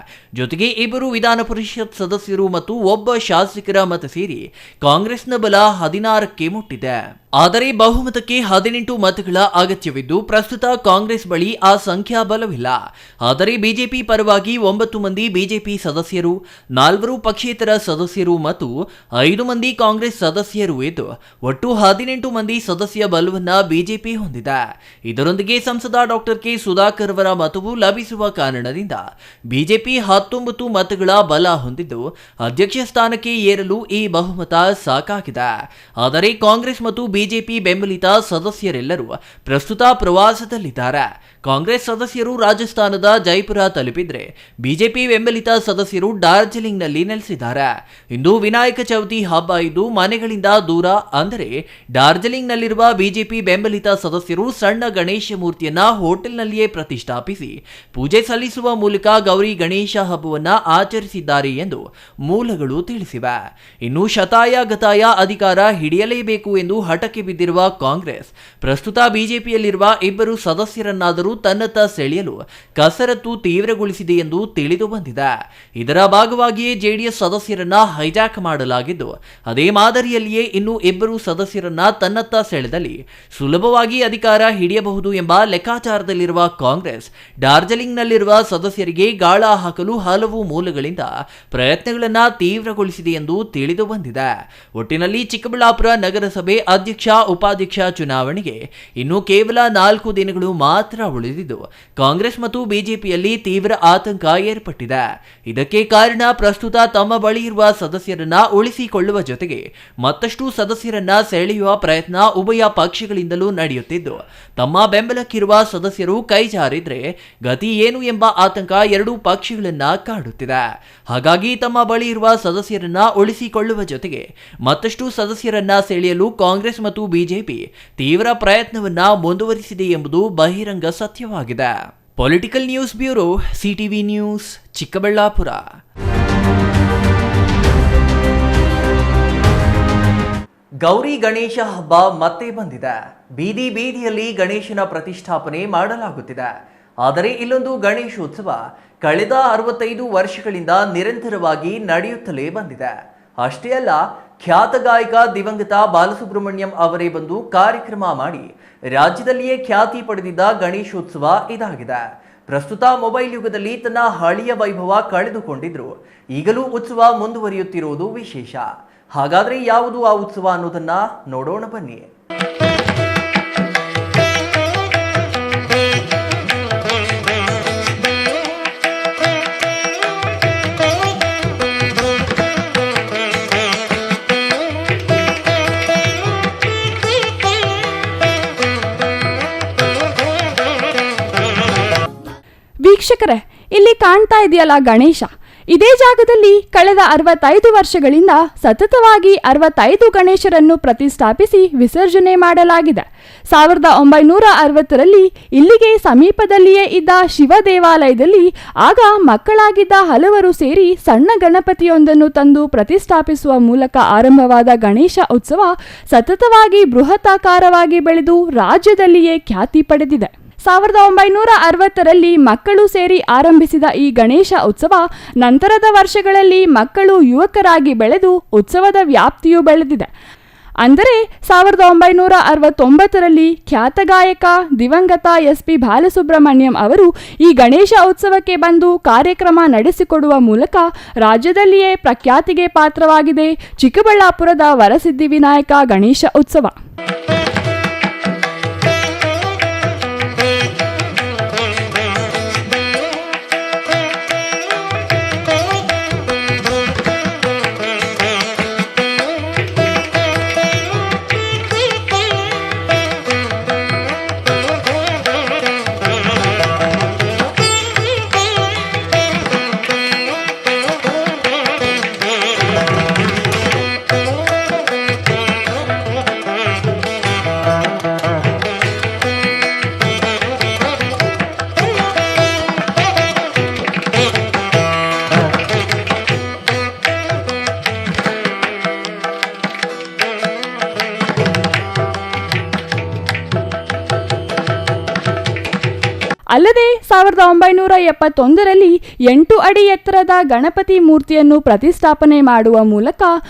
ಜೊತೆಗೆ 2 ವಿಧಾನ ಪರಿಷತ್ ಸದಸ್ಯರು ಮತ್ತು 1 ಶಾಸಕರ ಮತ ಸೇರಿ ಕಾಂಗ್ರೆಸ್ನ ಬಲ 16ಕ್ಕೆ ಮುಟ್ಟಿದೆ. ಆದರೆ ಬಹುಮತಕ್ಕೆ 18 ಮತಗಳ ಅಗತ್ಯವಿದ್ದು, ಪ್ರಸ್ತುತ ಕಾಂಗ್ರೆಸ್ ಬಳಿ ಆ ಸಂಖ್ಯಾ ಬಲವಿಲ್ಲ. ಆದರೆ ಬಿಜೆಪಿ ಪರವಾಗಿ 9 ಮಂದಿ ಬಿಜೆಪಿ ಸದಸ್ಯರು, 4 ಪಕ್ಷೇತರ ಸದಸ್ಯರು ಮತ್ತು 5 ಮಂದಿ ಕಾಂಗ್ರೆಸ್ ಸದಸ್ಯರು ಇದ್ದು, ಒಟ್ಟು 18 ಮಂದಿ ಸದಸ್ಯ ಬಲವನ್ನ ಬಿಜೆಪಿ ಹೊಂದಿದೆ. ಇದರೊಂದಿಗೆ ಸಂಸದ ಡಾಕ್ಟರ್ ಕೆ ಸುಧಾಕರ್ ಅವರ ಮತವು ಲಭಿಸುವ ಕಾರಣದಿಂದ ಬಿಜೆಪಿ 19 ಮತಗಳ ಬಲ ಹೊಂದಿದ್ದು, ಅಧ್ಯಕ್ಷ ಸ್ಥಾನಕ್ಕೆ ಏರಲು ಈ ಬಹುಮತ ಸಾಕಾಗಿದೆ. ಆದರೆ ಕಾಂಗ್ರೆಸ್ ಮತ್ತು ಬಿಜೆಪಿ ಬೆಂಬಲಿತ ಸದಸ್ಯರೆಲ್ಲರೂ ಪ್ರಸ್ತುತ ಪ್ರವಾಸದಲ್ಲಿದ್ದಾರೆ. ಕಾಂಗ್ರೆಸ್ ಸದಸ್ಯರು ರಾಜಸ್ಥಾನದ ಜೈಪುರ ತಲುಪಿದ್ರೆ, ಬಿಜೆಪಿ ಬೆಂಬಲಿತ ಸದಸ್ಯರು ಡಾರ್ಜಿಲಿಂಗ್ನಲ್ಲಿ ನೆಲೆಸಿದ್ದಾರೆ. ಇಂದು ವಿನಾಯಕ ಚೌತಿ ಹಬ್ಬ ಇದ್ದು, ಮನೆಗಳಿಂದ ದೂರ ಅಂದರೆ ಡಾರ್ಜಿಲಿಂಗ್ನಲ್ಲಿರುವ ಬಿಜೆಪಿ ಬೆಂಬಲಿತ ಸದಸ್ಯರು ಸಣ್ಣ ಗಣೇಶ ಮೂರ್ತಿಯನ್ನ ಹೋಟೆಲ್ನಲ್ಲಿಯೇ ಪ್ರತಿಷ್ಠಾಪಿಸಿ ಪೂಜೆ ಸಲ್ಲಿಸುವ ಮೂಲಕ ಗೌರಿ ಗಣೇಶ ಹಬ್ಬವನ್ನ ಆಚರಿಸಿದ್ದಾರೆ ಎಂದು ಮೂಲಗಳು ತಿಳಿಸಿವೆ. ಇನ್ನು ಶತಾಯ ಗತಾಯ ಅಧಿಕಾರ ಹಿಡಿಯಲೇಬೇಕು ಎಂದು ಹಠಕ್ಕೆ ಬಿದ್ದಿರುವ ಕಾಂಗ್ರೆಸ್ ಪ್ರಸ್ತುತ ಬಿಜೆಪಿಯಲ್ಲಿರುವ 2 ಸದಸ್ಯರನ್ನಾದರೂ ತನ್ನತ್ತ ಸೆಳೆಯಲು ಕಸರತ್ತು ತೀವ್ರಗೊಳಿಸಿದೆ ಎಂದು ತಿಳಿದು ಬಂದಿದೆ. ಇದರ ಭಾಗವಾಗಿಯೇ ಜೆಡಿಎಸ್ ಸದಸ್ಯರನ್ನ ಹೈಜಾಕ್ ಮಾಡಲಾಗಿದ್ದು, ಅದೇ ಮಾದರಿಯಲ್ಲಿಯೇ ಇನ್ನು 2 ಸದಸ್ಯರನ್ನ ತನ್ನತ್ತ ಸೆಳೆದಲ್ಲಿ ಸುಲಭವಾಗಿ ಅಧಿಕಾರ ಹಿಡಿಯಬಹುದು ಎಂಬ ಲೆಕ್ಕಾಚಾರದಲ್ಲಿರುವ ಕಾಂಗ್ರೆಸ್ ಡಾರ್ಜಿಲಿಂಗ್ನಲ್ಲಿರುವ ಸದಸ್ಯರಿಗೆ ಗಾಳ ಹಾಕಲು ಹಲವು ಮೂಲಗಳಿಂದ ಪ್ರಯತ್ನಗಳನ್ನು ತೀವ್ರಗೊಳಿಸಿದೆ ಎಂದು ತಿಳಿದು ಬಂದಿದೆ. ಒಟ್ಟಿನಲ್ಲಿ ಚಿಕ್ಕಬಳ್ಳಾಪುರ ನಗರಸಭೆ ಅಧ್ಯಕ್ಷ ಉಪಾಧ್ಯಕ್ಷ ಚುನಾವಣೆಗೆ ಇನ್ನು ಕೇವಲ 4 ದಿನಗಳು ಮಾತ್ರ ಉಳಿದಿದ್ದು, ಕಾಂಗ್ರೆಸ್ ಮತ್ತು ಬಿಜೆಪಿಯಲ್ಲಿ ತೀವ್ರ ಆತಂಕ ಏರ್ಪಟ್ಟಿದೆ. ಇದಕ್ಕೆ ಕಾರಣ ಪ್ರಸ್ತುತ ತಮ್ಮ ಬಳಿ ಇರುವ ಸದಸ್ಯರನ್ನ ಉಳಿಸಿಕೊಳ್ಳುವ ಜೊತೆಗೆ ಮತ್ತಷ್ಟು ಸದಸ್ಯರನ್ನ ಸೆಳೆಯುವ ಪ್ರಯತ್ನ ಉಭಯ ಪಕ್ಷಗಳಿಂದಲೂ ನಡೆಯುತ್ತಿದ್ದು, ತಮ್ಮ ಬೆಂಬಲಕ್ಕಿರುವ ಸದಸ್ಯರು ಕೈ ಜಾರಿದ್ರೆ ಗತಿ ಏನು ಎಂಬ ಆತಂಕ 2 ಪಕ್ಷಗಳನ್ನ ಕಾಡುತ್ತಿದೆ. ಹಾಗಾಗಿ ತಮ್ಮ ಬಳಿ ಇರುವ ಸದಸ್ಯರನ್ನ ಉಳಿಸಿಕೊಳ್ಳುವ ಜೊತೆಗೆ ಮತ್ತಷ್ಟು ಸದಸ್ಯರನ್ನ ಸೆಳೆಯಲು ಕಾಂಗ್ರೆಸ್ ಮತ್ತು ಬಿಜೆಪಿ ತೀವ್ರ ಪ್ರಯತ್ನವನ್ನ ಮುಂದುವರಿಸಿದೆ ಎಂಬುದು ಬಹಿರಂಗ ಸತ್ಯವಾಗಿದೆ. Political news bureau, CTV news, Chikkaballapura. Gauri Ganesha ಹಬ್ಬ ಮತ್ತೆ ಬಂದಿದೆ. ಬೀದಿ ಬೀದಿಯಲ್ಲಿ ಗಣೇಶನ ಪ್ರತಿಷ್ಠಾಪನೆ ಮಾಡಲಾಗುತ್ತಿದೆ. ಆದರೆ ಇಲ್ಲೊಂದು ಗಣೇಶೋತ್ಸವ ಕಳೆದ 65 ವರ್ಷಗಳಿಂದ ನಿರಂತರವಾಗಿ ನಡೆಯುತ್ತಲೇ ಬಂದಿದೆ. ಅಷ್ಟೇ ಅಲ್ಲ, ಖ್ಯಾತ ಗಾಯಕ ದಿವಂಗತ ಬಾಲಸುಬ್ರಹ್ಮಣ್ಯಂ ಅವರೇ ಬಂದು ಕಾರ್ಯಕ್ರಮ ಮಾಡಿ ರಾಜ್ಯದಲ್ಲಿಯೇ ಖ್ಯಾತಿ ಪಡೆದಿದ್ದ ಗಣೇಶೋತ್ಸವ ಇದಾಗಿದೆ. ಪ್ರಸ್ತುತ ಮೊಬೈಲ್ ಯುಗದಲ್ಲಿ ತನ್ನ ಹಳೆಯ ವೈಭವ ಕಳೆದುಕೊಂಡಿದ್ರು ಈಗಲೂ ಉತ್ಸವ ಮುಂದುವರಿಯುತ್ತಿರುವುದು ವಿಶೇಷ. ಹಾಗಾದ್ರೆ ಯಾವುದು ಆ ಉತ್ಸವ ಅನ್ನೋದನ್ನ ನೋಡೋಣ ಬನ್ನಿ. ವೀಕ್ಷಕರೇ, ಇಲ್ಲಿ ಕಾಣ್ತಾ ಇದೆಯಲ್ಲ ಗಣೇಶ, ಇದೇ ಜಾಗದಲ್ಲಿ ಕಳೆದ 65 ವರ್ಷಗಳಿಂದ ಸತತವಾಗಿ 65 ಗಣೇಶರನ್ನು ಪ್ರತಿಷ್ಠಾಪಿಸಿ ವಿಸರ್ಜನೆ ಮಾಡಲಾಗಿದೆ. 1960ರಲ್ಲಿ ಇಲ್ಲಿಗೆ ಸಮೀಪದಲ್ಲಿಯೇ ಇದ್ದ ಶಿವ ದೇವಾಲಯದಲ್ಲಿ ಆಗ ಮಕ್ಕಳಾಗಿದ್ದ ಹಲವರು ಸೇರಿ ಸಣ್ಣ ಗಣಪತಿಯೊಂದನ್ನು ತಂದು ಪ್ರತಿಷ್ಠಾಪಿಸುವ ಮೂಲಕ ಆರಂಭವಾದ ಗಣೇಶ ಉತ್ಸವ ಸತತವಾಗಿ ಬೃಹತ್ತಾಕಾರವಾಗಿ ಬೆಳೆದು ರಾಜ್ಯದಲ್ಲಿಯೇ ಖ್ಯಾತಿ ಪಡೆದಿದೆ. 1960ರಲ್ಲಿ ಮಕ್ಕಳು ಸೇರಿ ಆರಂಭಿಸಿದ ಈ ಗಣೇಶ ಉತ್ಸವ ನಂತರದ ವರ್ಷಗಳಲ್ಲಿ ಮಕ್ಕಳು ಯುವಕರಾಗಿ ಬೆಳೆದು ಉತ್ಸವದ ವ್ಯಾಪ್ತಿಯು ಬೆಳೆದಿದೆ. ಅಂದರೆ 1969ರಲ್ಲಿ ಖ್ಯಾತ ಗಾಯಕ ದಿವಂಗತ ಎಸ್.ಪಿ. ಬಾಲಸುಬ್ರಹ್ಮಣ್ಯಂ ಅವರು ಈ ಗಣೇಶ ಉತ್ಸವಕ್ಕೆ ಬಂದು ಕಾರ್ಯಕ್ರಮ ನಡೆಸಿಕೊಡುವ ಮೂಲಕ ರಾಜ್ಯದಲ್ಲಿಯೇ ಪ್ರಖ್ಯಾತಿಗೆ ಪಾತ್ರವಾಗಿದೆ ಚಿಕ್ಕಬಳ್ಳಾಪುರದ ವರಸಿದ್ಧಿವಿನಾಯಕ ಗಣೇಶ ಉತ್ಸವ. ಅಲ್ಲದೆ 1971ರಲ್ಲಿ 8 ಅಡಿ ಎತ್ತರದ ಗಣಪತಿ ಮೂರ್ತಿಯನ್ನು ಪ್ರತಿಷ್ಠಾಪನೆ ಮಾಡುವ ಮೂಲಕ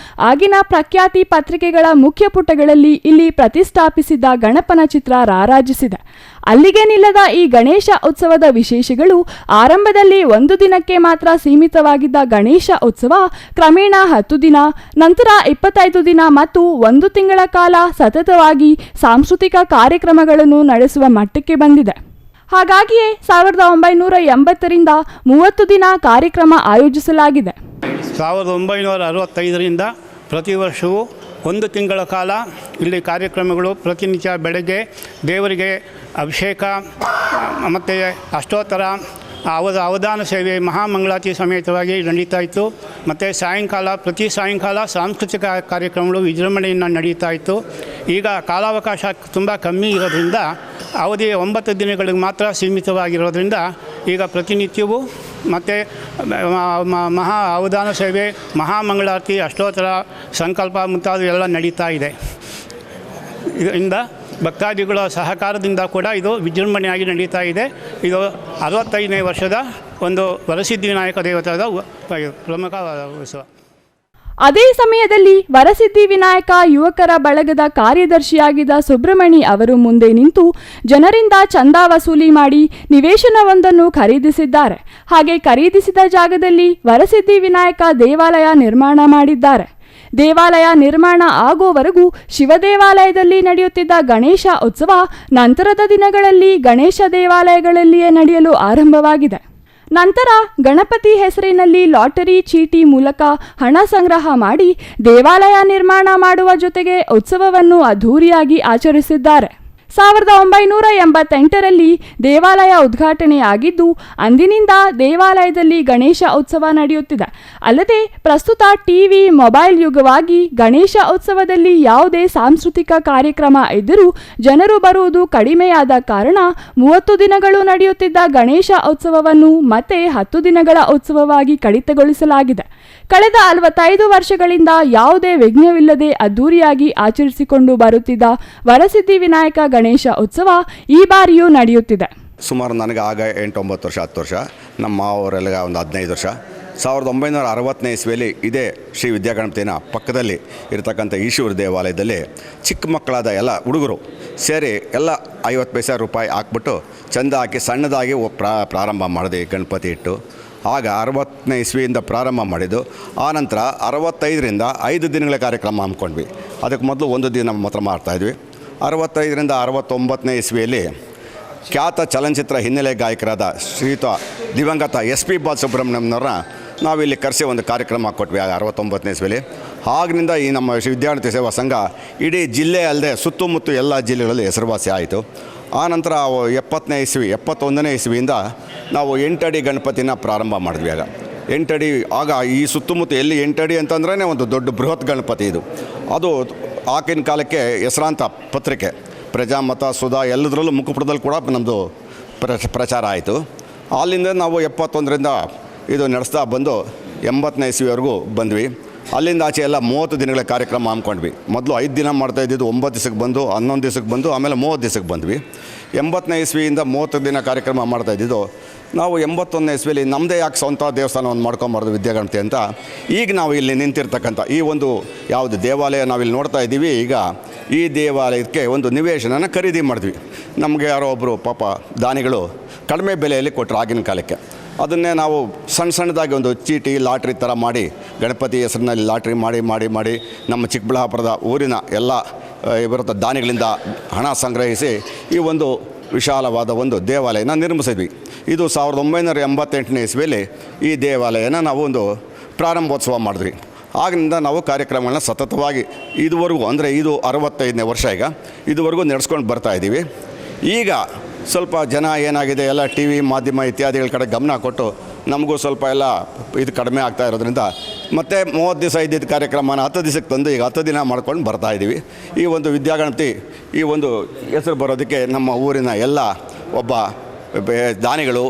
ಆಗಿನ ಪ್ರಖ್ಯಾತಿ ಪತ್ರಿಕೆಗಳ ಮುಖ್ಯ ಪುಟಗಳಲ್ಲಿ ಇಲ್ಲಿ ಪ್ರತಿಷ್ಠಾಪಿಸಿದ್ದ ಗಣಪನ ಚಿತ್ರ ರಾರಾಜಿಸಿದೆ. ಅಲ್ಲಿಗೆ ನಿಲ್ಲದ ಈ ಗಣೇಶ ಉತ್ಸವದ ವಿಶೇಷಗಳು ಆರಂಭದಲ್ಲಿ 1 ದಿನಕ್ಕೆ ಮಾತ್ರ ಸೀಮಿತವಾಗಿದ್ದ ಗಣೇಶ ಉತ್ಸವ ಕ್ರಮೇಣ 10 ದಿನ, ನಂತರ 25 ದಿನ ಮತ್ತು 1 ತಿಂಗಳ ಕಾಲ ಸತತವಾಗಿ ಸಾಂಸ್ಕೃತಿಕ ಕಾರ್ಯಕ್ರಮಗಳನ್ನು ನಡೆಸುವ ಮಟ್ಟಕ್ಕೆ ಬಂದಿದೆ. ಹಾಗಾಗಿಯೇ 1980ರಿಂದ 30 ದಿನ ಕಾರ್ಯಕ್ರಮ ಆಯೋಜಿಸಲಾಗಿದೆ. 1965ರಿಂದ ಪ್ರತಿ ವರ್ಷವೂ 1 ತಿಂಗಳ ಕಾಲ ಇಲ್ಲಿ ಕಾರ್ಯಕ್ರಮಗಳು ಪ್ರತಿನಿತ್ಯ ಬೆಳಗ್ಗೆ ದೇವರಿಗೆ ಅಭಿಷೇಕ ಮತ್ತು ಅಷ್ಟೋತ್ತರ ಅವಧಾನ ಸೇವೆ ಮಹಾಮಂಗಳಾರತಿ ಸಮೇತವಾಗಿ ನಡೀತಾ ಇತ್ತು. ಮತ್ತು ಪ್ರತಿ ಸಾಯಂಕಾಲ ಸಾಂಸ್ಕೃತಿಕ ಕಾರ್ಯಕ್ರಮಗಳು ವಿಜೃಂಭಣೆಯಿಂದ ನಡೀತಾ ಇತ್ತು. ಈಗ ಕಾಲಾವಕಾಶ ತುಂಬ ಕಮ್ಮಿ ಇರೋದ್ರಿಂದ ಅವಧಿ 9 ದಿನಗಳಿಗೆ ಮಾತ್ರ ಸೀಮಿತವಾಗಿರೋದ್ರಿಂದ ಈಗ ಪ್ರತಿನಿತ್ಯವೂ ಮತ್ತು ಮಹಾ ಅವಧಾನ ಸೇವೆ, ಮಹಾಮಂಗಳಾರತಿ, ಅಷ್ಟೋತ್ತರ, ಸಂಕಲ್ಪ ಮುಂತಾದ ಎಲ್ಲ ನಡೀತಾ ಇದೆ. ಇದರಿಂದ ಭಕ್ತಾದಿಗಳ ಸಹಕಾರದಿಂದ ಕೂಡ ಇದು ವಿಜೃಂಭಣೆಯಾಗಿ ನಡೀತಾ ಇದೆ. ಇದು 65ನೇ ವರ್ಷದ ಒಂದು ವರಸಿದ್ಧಿವಿನಾಯಕ ದೇವತಾದ ಪ್ರಮುಖ ಉತ್ಸವ. ಅದೇ ಸಮಯದಲ್ಲಿ ವರಸಿದ್ಧಿವಿನಾಯಕ ಯುವಕರ ಬಳಗದ ಕಾರ್ಯದರ್ಶಿಯಾಗಿದ್ದ ಸುಬ್ರಹ್ಮಣಿ ಅವರು ಮುಂದೆ ನಿಂತು ಜನರಿಂದ ಚಂದಾ ವಸೂಲಿ ಮಾಡಿ ನಿವೇಶನವೊಂದನ್ನು ಖರೀದಿಸಿದ್ದಾರೆ. ಹಾಗೆ ಖರೀದಿಸಿದ ಜಾಗದಲ್ಲಿ ವರಸಿದ್ಧಿವಿನಾಯಕ ದೇವಾಲಯ ನಿರ್ಮಾಣ ಮಾಡಿದ್ದಾರೆ. ದೇವಾಲಯ ನಿರ್ಮಾಣ ಆಗುವವರೆಗೂ ಶಿವ ದೇವಾಲಯದಲ್ಲಿ ನಡೆಯುತ್ತಿದ್ದ ಗಣೇಶ ಉತ್ಸವ ನಂತರದ ದಿನಗಳಲ್ಲಿ ಗಣೇಶ ದೇವಾಲಯಗಳಲ್ಲಿಯೇ ನಡೆಯಲು ಆರಂಭವಾಗಿದೆ. ನಂತರ ಗಣಪತಿ ಹೆಸರಿನಲ್ಲಿ ಲಾಟರಿ ಚೀಟಿ ಮೂಲಕ ಹಣ ಸಂಗ್ರಹ ಮಾಡಿ ದೇವಾಲಯ ನಿರ್ಮಾಣ ಮಾಡುವ ಜೊತೆಗೆ ಉತ್ಸವವನ್ನು ಅದ್ಧೂರಿಯಾಗಿ ಆಚರಿಸಿದ್ದಾರೆ. 1988ರಲ್ಲಿ ದೇವಾಲಯ ಉದ್ಘಾಟನೆಯಾಗಿದ್ದು ಅಂದಿನಿಂದ ದೇವಾಲಯದಲ್ಲಿ ಗಣೇಶ ಉತ್ಸವ ನಡೆಯುತ್ತಿದೆ. ಅಲ್ಲದೆ ಪ್ರಸ್ತುತ ಟಿವಿ, ಮೊಬೈಲ್ ಯುಗವಾಗಿ ಗಣೇಶ ಉತ್ಸವದಲ್ಲಿ ಯಾವುದೇ ಸಾಂಸ್ಕೃತಿಕ ಕಾರ್ಯಕ್ರಮ ಇದ್ದರೂ ಜನರು ಬರುವುದು ಕಡಿಮೆಯಾದ ಕಾರಣ 30 ದಿನಗಳು ನಡೆಯುತ್ತಿದ್ದ ಗಣೇಶ ಉತ್ಸವವನ್ನು ಮತ್ತೆ 10 ದಿನಗಳ ಉತ್ಸವವಾಗಿ ಕಡಿತಗೊಳಿಸಲಾಗಿದೆ. ಕಳೆದ 45 ವರ್ಷಗಳಿಂದ ಯಾವುದೇ ವಿಘ್ನವಿಲ್ಲದೆ ಅದ್ಧೂರಿಯಾಗಿ ಆಚರಿಸಿಕೊಂಡು ಬರುತ್ತಿದ್ದ ವರಸಿದ್ಧಿವಿನಾಯಕ ಗಣೇಶ ಉತ್ಸವ ಈ ಬಾರಿಯೂ ನಡೆಯುತ್ತಿದೆ. ಸುಮಾರು ನನಗೆ ಆಗ 8-9 ವರ್ಷ, 10 ವರ್ಷ, ನಮ್ಮ ಮಾವರೆಲ್ಲ ಒಂದು 15 ವರ್ಷ. 1960ನೇ ಇಸ್ವಿಯಲ್ಲಿ ಇದೇ ಶ್ರೀ ವಿದ್ಯಾಗಣಪತಿನ ಪಕ್ಕದಲ್ಲಿ ಇರತಕ್ಕಂಥ ಈಶ್ವರ ದೇವಾಲಯದಲ್ಲಿ ಚಿಕ್ಕ ಮಕ್ಕಳಾದ ಎಲ್ಲ ಹುಡುಗರು ಸೇರಿ ಎಲ್ಲ 50 ಪೈಸೆ ರೂಪಾಯಿ ಹಾಕ್ಬಿಟ್ಟು ಚಂದ ಹಾಕಿ ಸಣ್ಣದಾಗಿ ಪ್ರಾರಂಭ ಮಾಡಿದೆ ಗಣಪತಿ ಇಟ್ಟು. ಆಗ 60ನೇ ಇಸ್ವಿಯಿಂದ ಪ್ರಾರಂಭ ಮಾಡಿದ್ದು. ಆನಂತರ 65ರಿಂದ 5 ದಿನಗಳ ಕಾರ್ಯಕ್ರಮ ಹಮ್ಮಿಕೊಂಡ್ವಿ. ಅದಕ್ಕೆ ಮೊದಲು 1 ದಿನ ಮಾತ್ರ ಮಾಡ್ತಾಯಿದ್ವಿ. 65ರಿಂದ 69ನೇ ಇಸ್ವಿಯಲ್ಲಿ ಖ್ಯಾತ ಚಲನಚಿತ್ರ ಹಿನ್ನೆಲೆ ಗಾಯಕರಾದ ಶ್ರೀಯುತ ದಿವಂಗತ ಎಸ್.ಪಿ. ಬಾಲಸುಬ್ರಹ್ಮಣ್ಯಂನವ್ರನ್ನ ನಾವಿಲ್ಲಿ ಕರೆಸಿ ಒಂದು ಕಾರ್ಯಕ್ರಮ ಕೊಟ್ವಿ ಆಗ 69ನೇ ಇಸ್ವಿಯಲ್ಲಿ. ಆಗಿನಿಂದ ಈ ನಮ್ಮ ವಿದ್ಯಾರ್ಥಿ ಸೇವಾ ಸಂಘ ಇಡೀ ಜಿಲ್ಲೆ ಅಲ್ಲದೆ ಸುತ್ತಮುತ್ತ ಎಲ್ಲ ಜಿಲ್ಲೆಗಳಲ್ಲಿ ಹೆಸರುವಾಸಿ ಆಯಿತು. ಆನಂತರ 71ನೇ ಇಸ್ವಿಯಿಂದ ನಾವು 8 ಅಡಿ ಗಣಪತಿನ ಪ್ರಾರಂಭ ಮಾಡಿದ್ವಿ. ಆಗ 8 ಅಡಿ, ಆಗ ಈ ಸುತ್ತಮುತ್ತ ಎಲ್ಲಿ 8 ಅಡಿ ಅಂತಂದ್ರೆ ಒಂದು ದೊಡ್ಡ ಬೃಹತ್ ಗಣಪತಿ ಇದು. ಅದು ಆಗಿನ ಕಾಲಕ್ಕೆ ಹೆಸರಾಂತ ಪತ್ರಿಕೆ ಪ್ರಜಾಮತ, ಸುಧಾ ಎಲ್ಲದರಲ್ಲೂ ಮುಖಪುಟದಲ್ಲಿ ಕೂಡ ನಮ್ಮದು ಪ್ರಚಾರ ಆಯಿತು. ಅಲ್ಲಿಂದ ನಾವು 71ರಿಂದ ಇದು ನಡೆಸ್ತಾ ಬಂದು 80ನೇ ಇಸ್ವಿವರೆಗೂ ಬಂದ್ವಿ. ಅಲ್ಲಿಂದ ಆಚೆ ಎಲ್ಲ 30 ದಿನಗಳ ಕಾರ್ಯಕ್ರಮ ಹಮ್ಮಿಕೊಂಡ್ವಿ. ಮೊದಲು 5 ದಿನ ಮಾಡ್ತಾಯಿದ್ದು 9 ದಿವಸಕ್ಕೆ ಬಂದು 11 ದಿವಸಕ್ಕೆ ಬಂದು ಆಮೇಲೆ 30 ದಿವಸಕ್ಕೆ ಬಂದ್ವಿ. 80ನೇ ಇಸ್ವಿಯಿಂದ 30 ದಿನ ಕಾರ್ಯಕ್ರಮ ಮಾಡ್ತಾಯಿದ್ದು. ನಾವು 81ನೇ ಇಸ್ವಿಯಲ್ಲಿ ನಮ್ಮದೇ ಯಾಕೆ ಸ್ವಂತ ದೇವಸ್ಥಾನವನ್ನು ಮಾಡ್ಕೊಂಬಾರ್ದು ವಿದ್ಯಾಗಣಪತಿ ಅಂತ ಈಗ ನಾವು ಇಲ್ಲಿ ನಿಂತಿರ್ತಕ್ಕಂಥ ಈ ಒಂದು ಯಾವುದು ದೇವಾಲಯ ನಾವಿಲ್ಲಿ ನೋಡ್ತಾ ಇದ್ದೀವಿ. ಈಗ ಈ ದೇವಾಲಯಕ್ಕೆ ಒಂದು ನಿವೇಶನನ ಖರೀದಿ ಮಾಡಿದ್ವಿ. ನಮಗೆ ಯಾರೋ ಒಬ್ಬರು ಪಾಪ ದಾನಿಗಳು ಕಡಿಮೆ ಬೆಲೆಯಲ್ಲಿ ಕೊಟ್ಟರು ಆಗಿನ ಕಾಲಕ್ಕೆ. ಅದನ್ನೇ ನಾವು ಸಣ್ಣದಾಗಿ ಒಂದು ಚೀಟಿ ಲಾಟ್ರಿ ಥರ ಮಾಡಿ ಗಣಪತಿ ಹೆಸರಿನಲ್ಲಿ ಲಾಟ್ರಿ ಮಾಡಿ ನಮ್ಮ ಚಿಕ್ಕಬಳ್ಳಾಪುರದ ಊರಿನ ಎಲ್ಲ ಬರುತ್ತ ದಾನಿಗಳಿಂದ ಹಣ ಸಂಗ್ರಹಿಸಿ ಈ ಒಂದು ವಿಶಾಲವಾದ ಒಂದು ದೇವಾಲಯನ ನಿರ್ಮಿಸಿದ್ವಿ. ಇದು 1988ನೇ ಇಸ್ವಿಯಲ್ಲಿ ಈ ದೇವಾಲಯನ ನಾವು ಒಂದು ಪ್ರಾರಂಭೋತ್ಸವ ಮಾಡಿದ್ವಿ. ಆಗಿನಿಂದ ನಾವು ಕಾರ್ಯಕ್ರಮಗಳನ್ನ ಸತತವಾಗಿ ಇದುವರೆಗೂ ಅಂದರೆ ಇದು 65ನೇ ವರ್ಷ ಈಗ ಇದುವರೆಗೂ ನಡೆಸ್ಕೊಂಡು ಬರ್ತಾಯಿದ್ದೀವಿ. ಈಗ ಸ್ವಲ್ಪ ಜನ ಏನಾಗಿದೆ ಎಲ್ಲ ಟಿ ವಿ ಮಾಧ್ಯಮ ಇತ್ಯಾದಿಗಳ ಕಡೆ ಗಮನ ಕೊಟ್ಟು ನಮಗೂ ಸ್ವಲ್ಪ ಎಲ್ಲ ಇದು ಕಡಿಮೆ ಆಗ್ತಾ ಇರೋದ್ರಿಂದ ಮತ್ತು 30 ದಿವಸ ಇದ್ದಿದ್ದ ಕಾರ್ಯಕ್ರಮನ 10 ದಿವಸಕ್ಕೆ ತಂದು ಈಗ 10 ದಿನ ಮಾಡ್ಕೊಂಡು ಬರ್ತಾಯಿದ್ದೀವಿ. ಈ ಒಂದು ವಿದ್ಯಾಗಣಪತಿ ಈ ಒಂದು ಹೆಸರು ಬರೋದಕ್ಕೆ ನಮ್ಮ ಊರಿನ ಎಲ್ಲ ಒಬ್ಬ ದಾನಿಗಳು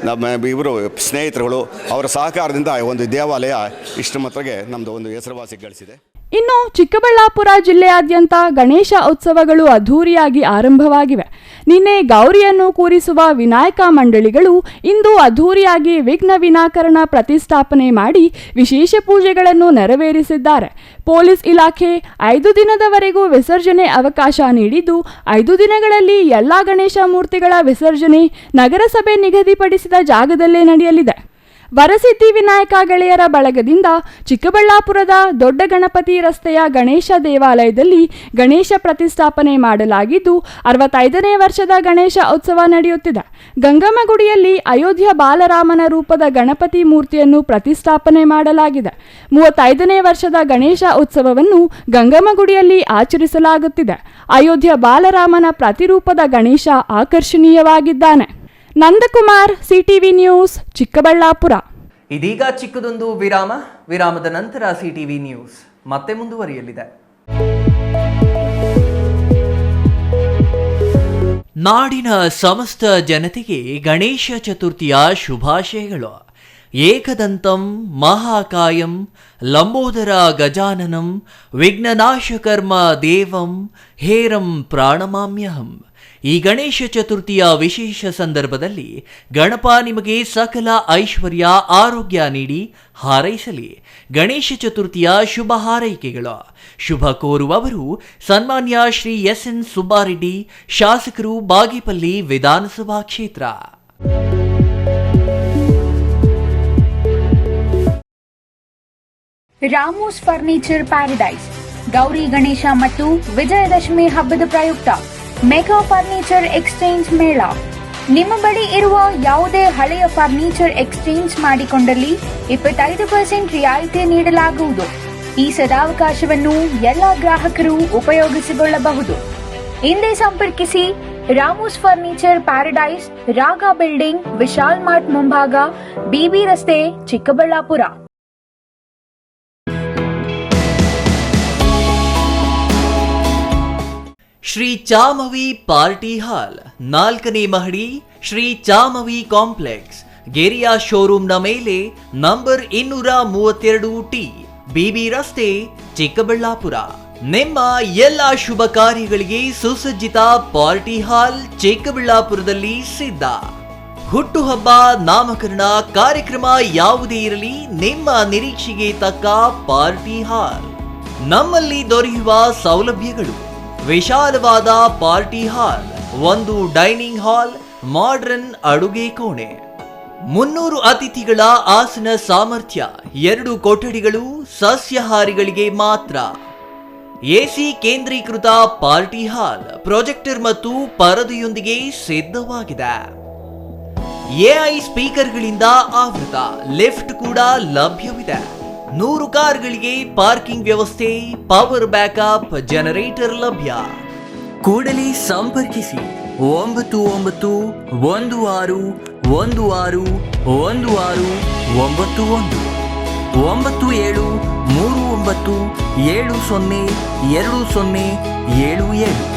ನಮ್ಮ ಇವರು ಸ್ನೇಹಿತರುಗಳು ಅವರ ಸಹಕಾರದಿಂದ ಒಂದು ದೇವಾಲಯ ಇಷ್ಟು ಮಟ್ಟಿಗೆ ನಮ್ಮದು ಒಂದು ಹೆಸರುವಾಸಿ ಗಳಿಸಿದೆ. ಇನ್ನು ಚಿಕ್ಕಬಳ್ಳಾಪುರ ಜಿಲ್ಲೆಯಾದ್ಯಂತ ಗಣೇಶ ಉತ್ಸವಗಳು ಅದ್ಧೂರಿಯಾಗಿ ಆರಂಭವಾಗಿವೆ. ನಿನ್ನೆ ಗೌರಿಯನ್ನು ಕೂರಿಸುವ ವಿನಾಯಕ ಮಂಡಳಿಗಳು ಇಂದು ಅದ್ಧೂರಿಯಾಗಿ ವಿಘ್ನ ವಿನಾಕರಣ ಪ್ರತಿಷ್ಠಾಪನೆ ಮಾಡಿ ವಿಶೇಷ ಪೂಜೆಗಳನ್ನು ನೆರವೇರಿಸಿದ್ದಾರೆ. ಪೊಲೀಸ್ ಇಲಾಖೆ 5 ದಿನದವರೆಗೂ ವಿಸರ್ಜನೆ ಅವಕಾಶ ನೀಡಿದ್ದು 5 ದಿನಗಳಲ್ಲಿ ಎಲ್ಲಾ ಗಣೇಶ ಮೂರ್ತಿಗಳ ವಿಸರ್ಜನೆ ನಗರಸಭೆ ನಿಗದಿಪಡಿಸಿದ ಜಾಗದಲ್ಲೇ ನಡೆಯಲಿದೆ. ವರಸಿದ್ಧಿ ವಿನಾಯಕ ಗೆಳೆಯರ ಬಳಗದಿಂದ ಚಿಕ್ಕಬಳ್ಳಾಪುರದ ದೊಡ್ಡ ಗಣಪತಿ ರಸ್ತೆಯ ಗಣೇಶ ದೇವಾಲಯದಲ್ಲಿ ಗಣೇಶ ಪ್ರತಿಷ್ಠಾಪನೆ ಮಾಡಲಾಗಿದ್ದು 65ನೇ ವರ್ಷದ ಗಣೇಶ ಉತ್ಸವ ನಡೆಯುತ್ತಿದೆ. ಗಂಗಮ್ಮಗುಡಿಯಲ್ಲಿ ಅಯೋಧ್ಯ ಬಾಲರಾಮನ ರೂಪದ ಗಣಪತಿ ಮೂರ್ತಿಯನ್ನು ಪ್ರತಿಷ್ಠಾಪನೆ ಮಾಡಲಾಗಿದೆ. 35ನೇ ವರ್ಷದ ಗಣೇಶ ಉತ್ಸವವನ್ನು ಗಂಗಮ್ಮಗುಡಿಯಲ್ಲಿ ಆಚರಿಸಲಾಗುತ್ತಿದೆ. ಅಯೋಧ್ಯ ಬಾಲರಾಮನ ಪ್ರತಿರೂಪದ ಗಣೇಶ ಆಕರ್ಷಣೀಯವಾಗಿದ್ದಾನೆ. Nandakumar, CTV news, Chikkaballapur. ಇದೀಗ ಚಿಕ್ಕದೊಂದು ವಿರಾಮದ ನಂತರ ಸಿಟಿವಿ ನ್ಯೂಸ್ ಮತ್ತೆ ಮುಂದುವರಿಯಲಿದೆ. ನಾಡಿನ ಸಮಸ್ತ ಜನತೆಗೆ ಗಣೇಶ ಚತುರ್ಥಿಯ ಶುಭಾಶಯಗಳು. ಏಕದಂತಂ ಮಹಾಕಾಯಂ ಲಂಬೋದರ ಗಜಾನನಂ ವಿಘ್ನನಾಶಕರ್ಮ ದೇವಂ ಹೇರಂ ಪ್ರಾಣಮಾಮ್ಯಹಂ. ಈ ಗಣೇಶ ಚತುರ್ಥಿಯ ವಿಶೇಷ ಸಂದರ್ಭದಲ್ಲಿ ಗಣಪ ನಿಮಗೆ ಸಕಲ ಐಶ್ವರ್ಯ ಆರೋಗ್ಯ ನೀಡಿ ಹಾರೈಸಲಿ. ಗಣೇಶ ಚತುರ್ಥಿಯ ಶುಭ ಹಾರೈಕೆಗಳು. ಶುಭ ಕೋರುವವರು ಸನ್ಮಾನ್ಯ ಶ್ರೀ ಎಸ್.ಎನ್. ಸುಬ್ಬಾರೆಡ್ಡಿ, ಶಾಸಕರು, ಬಾಗೇಪಲ್ಲಿ ವಿಧಾನಸಭಾ ಕ್ಷೇತ್ರ. ರಾಮೋಸ್ ಫರ್ನಿಚರ್ ಪ್ಯಾರಡೈಸ್ ಗೌರಿ ಗಣೇಶ ಮತ್ತು ವಿಜಯದಶಮಿ ಹಬ್ಬದ ಪ್ರಯುಕ್ತ ಮೆಗಾ ಫರ್ನಿಚರ್ ಎಕ್ಸ್ಚೇಂಜ್ ಮೇಳ. ನಿಮ್ಮ ಬಳಿ ಇರುವ ಯಾವುದೇ ಹಳೆಯ ಫರ್ನಿಚರ್ ಎಕ್ಸ್ಚೇಂಜ್ ಮಾಡಿಕೊಂಡಲ್ಲಿ 25% ರಿಯಾಯಿತಿ ನೀಡಲಾಗುವುದು. ಈ ಸದಾವಕಾಶವನ್ನು ಎಲ್ಲ ಗ್ರಾಹಕರು ಉಪಯೋಗಿಸಿಕೊಳ್ಳಬಹುದು. ಹಿಂದೆ ಸಂಪರ್ಕಿಸಿ ರಾಮೋಸ್ ಫರ್ನಿಚರ್ ಪ್ಯಾರಡೈಸ್, ರಾಗ ಬಿಲ್ಡಿಂಗ್, ವಿಶಾಲ್ ಮಾರ್ಟ್ ಮುಂಭಾಗ, ಬಿಬಿ ರಸ್ತೆ, ಚಿಕ್ಕಬಳ್ಳಾಪುರ. ಶ್ರೀ ಚಾಮವಿ ಪಾರ್ಟಿ ಹಾಲ್, 4ನೇ ಮಹಡಿ, ಶ್ರೀ ಚಾಮವಿ ಕಾಂಪ್ಲೆಕ್ಸ್, ಗೆರಿಯಾ ಶೋರೂಮ್ನ ಮೇಲೆ, ನಂಬರ್ 232T, ಬಿಬಿ ರಸ್ತೆ, ಚಿಕ್ಕಬಳ್ಳಾಪುರ. ನಿಮ್ಮ ಎಲ್ಲ ಶುಭ ಕಾರ್ಯಗಳಿಗೆ ಸುಸಜ್ಜಿತ ಪಾರ್ಟಿ ಹಾಲ್ ಚಿಕ್ಕಬಳ್ಳಾಪುರದಲ್ಲಿ ಸಿದ್ಧ. ಹುಟ್ಟುಹಬ್ಬ, ನಾಮಕರಣ, ಕಾರ್ಯಕ್ರಮ ಯಾವುದೇ ಇರಲಿ, ನಿಮ್ಮ ನಿರೀಕ್ಷೆಗೆ ತಕ್ಕ ಪಾರ್ಟಿ ಹಾಲ್. ನಮ್ಮಲ್ಲಿ ದೊರೆಯುವ ಸೌಲಭ್ಯಗಳು: ವಿಶಾಲವಾದ party hall, 1 dining hall, modern ಅಡುಗೆ ಕೋಣೆ, 300 ಅತಿಥಿಗಳ ಆಸನ ಸಾಮರ್ಥ್ಯ, 2 ಕೊಠಡಿಗಳು ಸಸ್ಯಾಹಾರಿಗಳಿಗೆ ಮಾತ್ರ. ಎಸಿ ಕೇಂದ್ರೀಕೃತ ಪಾರ್ಟಿ ಹಾಲ್, ಪ್ರೊಜೆಕ್ಟರ್ ಮತ್ತು ಪರದೆಯೊಂದಿಗೆ ಸಿದ್ಧವಾಗಿದೆ. ಎಐ ಸ್ಪೀಕರ್ಗಳಿಂದ ಆವೃತ, ಲಿಫ್ಟ್ ಕೂಡ ಲಭ್ಯವಿದೆ. 100 ಕಾರ್ಗಳಿಗೆ ಪಾರ್ಕಿಂಗ್ ವ್ಯವಸ್ಥೆ, ಪವರ್ ಬ್ಯಾಕಪ್ ಜನರೇಟರ್ ಲಭ್ಯ. ಕೂಡಲೇ ಸಂಪರ್ಕಿಸಿ 9916161691 9739702077.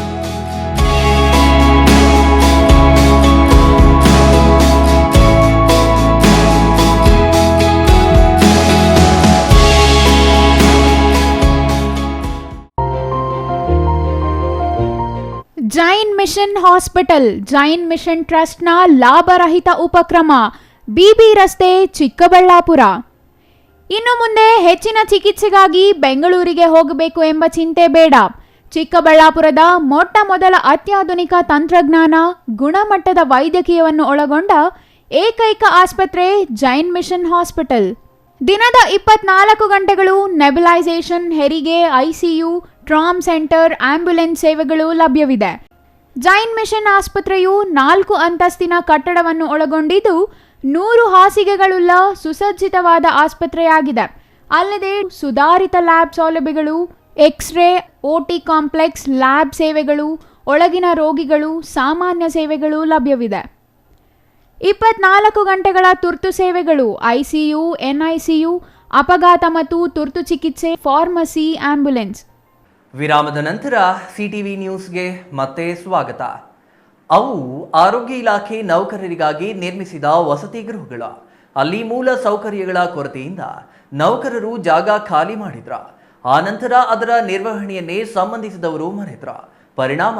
ಹಾಸ್ಪಿಟಲ್ ಜೈನ್ ಮಿಷನ್ ಟ್ರಸ್ಟ್ನ ಲಾಭರಹಿತ ಉಪಕ್ರಮ, ಬಿಬಿ ರಸ್ತೆ, ಚಿಕ್ಕಬಳ್ಳಾಪುರ. ಇನ್ನು ಮುಂದೆ ಹೆಚ್ಚಿನ ಚಿಕಿತ್ಸೆಗಾಗಿ ಬೆಂಗಳೂರಿಗೆ ಹೋಗಬೇಕು ಎಂಬ ಚಿಂತೆ ಬೇಡ. ಚಿಕ್ಕಬಳ್ಳಾಪುರದ ಮೊಟ್ಟ ಮೊದಲ ಅತ್ಯಾಧುನಿಕ ತಂತ್ರಜ್ಞಾನ, ಗುಣಮಟ್ಟದ ವೈದ್ಯಕೀಯವನ್ನು ಒಳಗೊಂಡ ಏಕೈಕ ಆಸ್ಪತ್ರೆ ಜೈನ್ ಮಿಷನ್ ಹಾಸ್ಪಿಟಲ್. ದಿನದ 24 ಗಂಟೆಗಳು ನೆಬುಲೈಸೇಷನ್, ಹೆರಿಗೆ, ಐಸಿಯು, ಟ್ರಾಮ್ ಸೆಂಟರ್, ಆಂಬ್ಯುಲೆನ್ಸ್ ಸೇವೆಗಳು ಲಭ್ಯವಿದೆ. ಜೈನ್ ಮಿಷನ್ ಆಸ್ಪತ್ರೆಯು 4 ಅಂತಸ್ತಿನ ಕಟ್ಟಡವನ್ನು ಒಳಗೊಂಡಿದ್ದು 100 ಹಾಸಿಗೆಗಳುಳ್ಳ ಸುಸಜ್ಜಿತವಾದ ಆಸ್ಪತ್ರೆಯಾಗಿದೆ. ಅಲ್ಲದೆ ಸುಧಾರಿತ ಲ್ಯಾಬ್ ಸೌಲಭ್ಯಗಳು, ಎಕ್ಸ್ರೇ, ಓಟಿ ಕಾಂಪ್ಲೆಕ್ಸ್, ಲ್ಯಾಬ್ ಸೇವೆಗಳು, ಒಳಗಿನ ರೋಗಿಗಳು, ಸಾಮಾನ್ಯ ಸೇವೆಗಳು ಲಭ್ಯವಿದೆ. 24 ಗಂಟೆಗಳ ತುರ್ತು ಸೇವೆಗಳು, ಐಸಿಯು, ಎನ್ಐಸಿಯು, ಅಪಘಾತ ಮತ್ತು ತುರ್ತು ಚಿಕಿತ್ಸೆ, ಫಾರ್ಮಸಿ, ಆಂಬ್ಯುಲೆನ್ಸ್. ವಿರಾಮದ ನಂತರ ಸಿಟಿವಿ ನ್ಯೂಸ್ಗೆ ಮತ್ತೆ ಸ್ವಾಗತ. ಅವು ಆರೋಗ್ಯ ಇಲಾಖೆ ನೌಕರರಿಗಾಗಿ ನಿರ್ಮಿಸಿದ ವಸತಿ ಗೃಹಗಳು. ಅಲ್ಲಿ ಮೂಲ ಸೌಕರ್ಯಗಳ ಕೊರತೆಯಿಂದ ನೌಕರರು ಜಾಗ ಖಾಲಿ ಮಾಡಿದ್ರ. ಆ ನಂತರ ಅದರ ನಿರ್ವಹಣೆಯನ್ನೇ ಸಂಬಂಧಿಸಿದವರು ಮರೆತ್ರ. ಪರಿಣಾಮ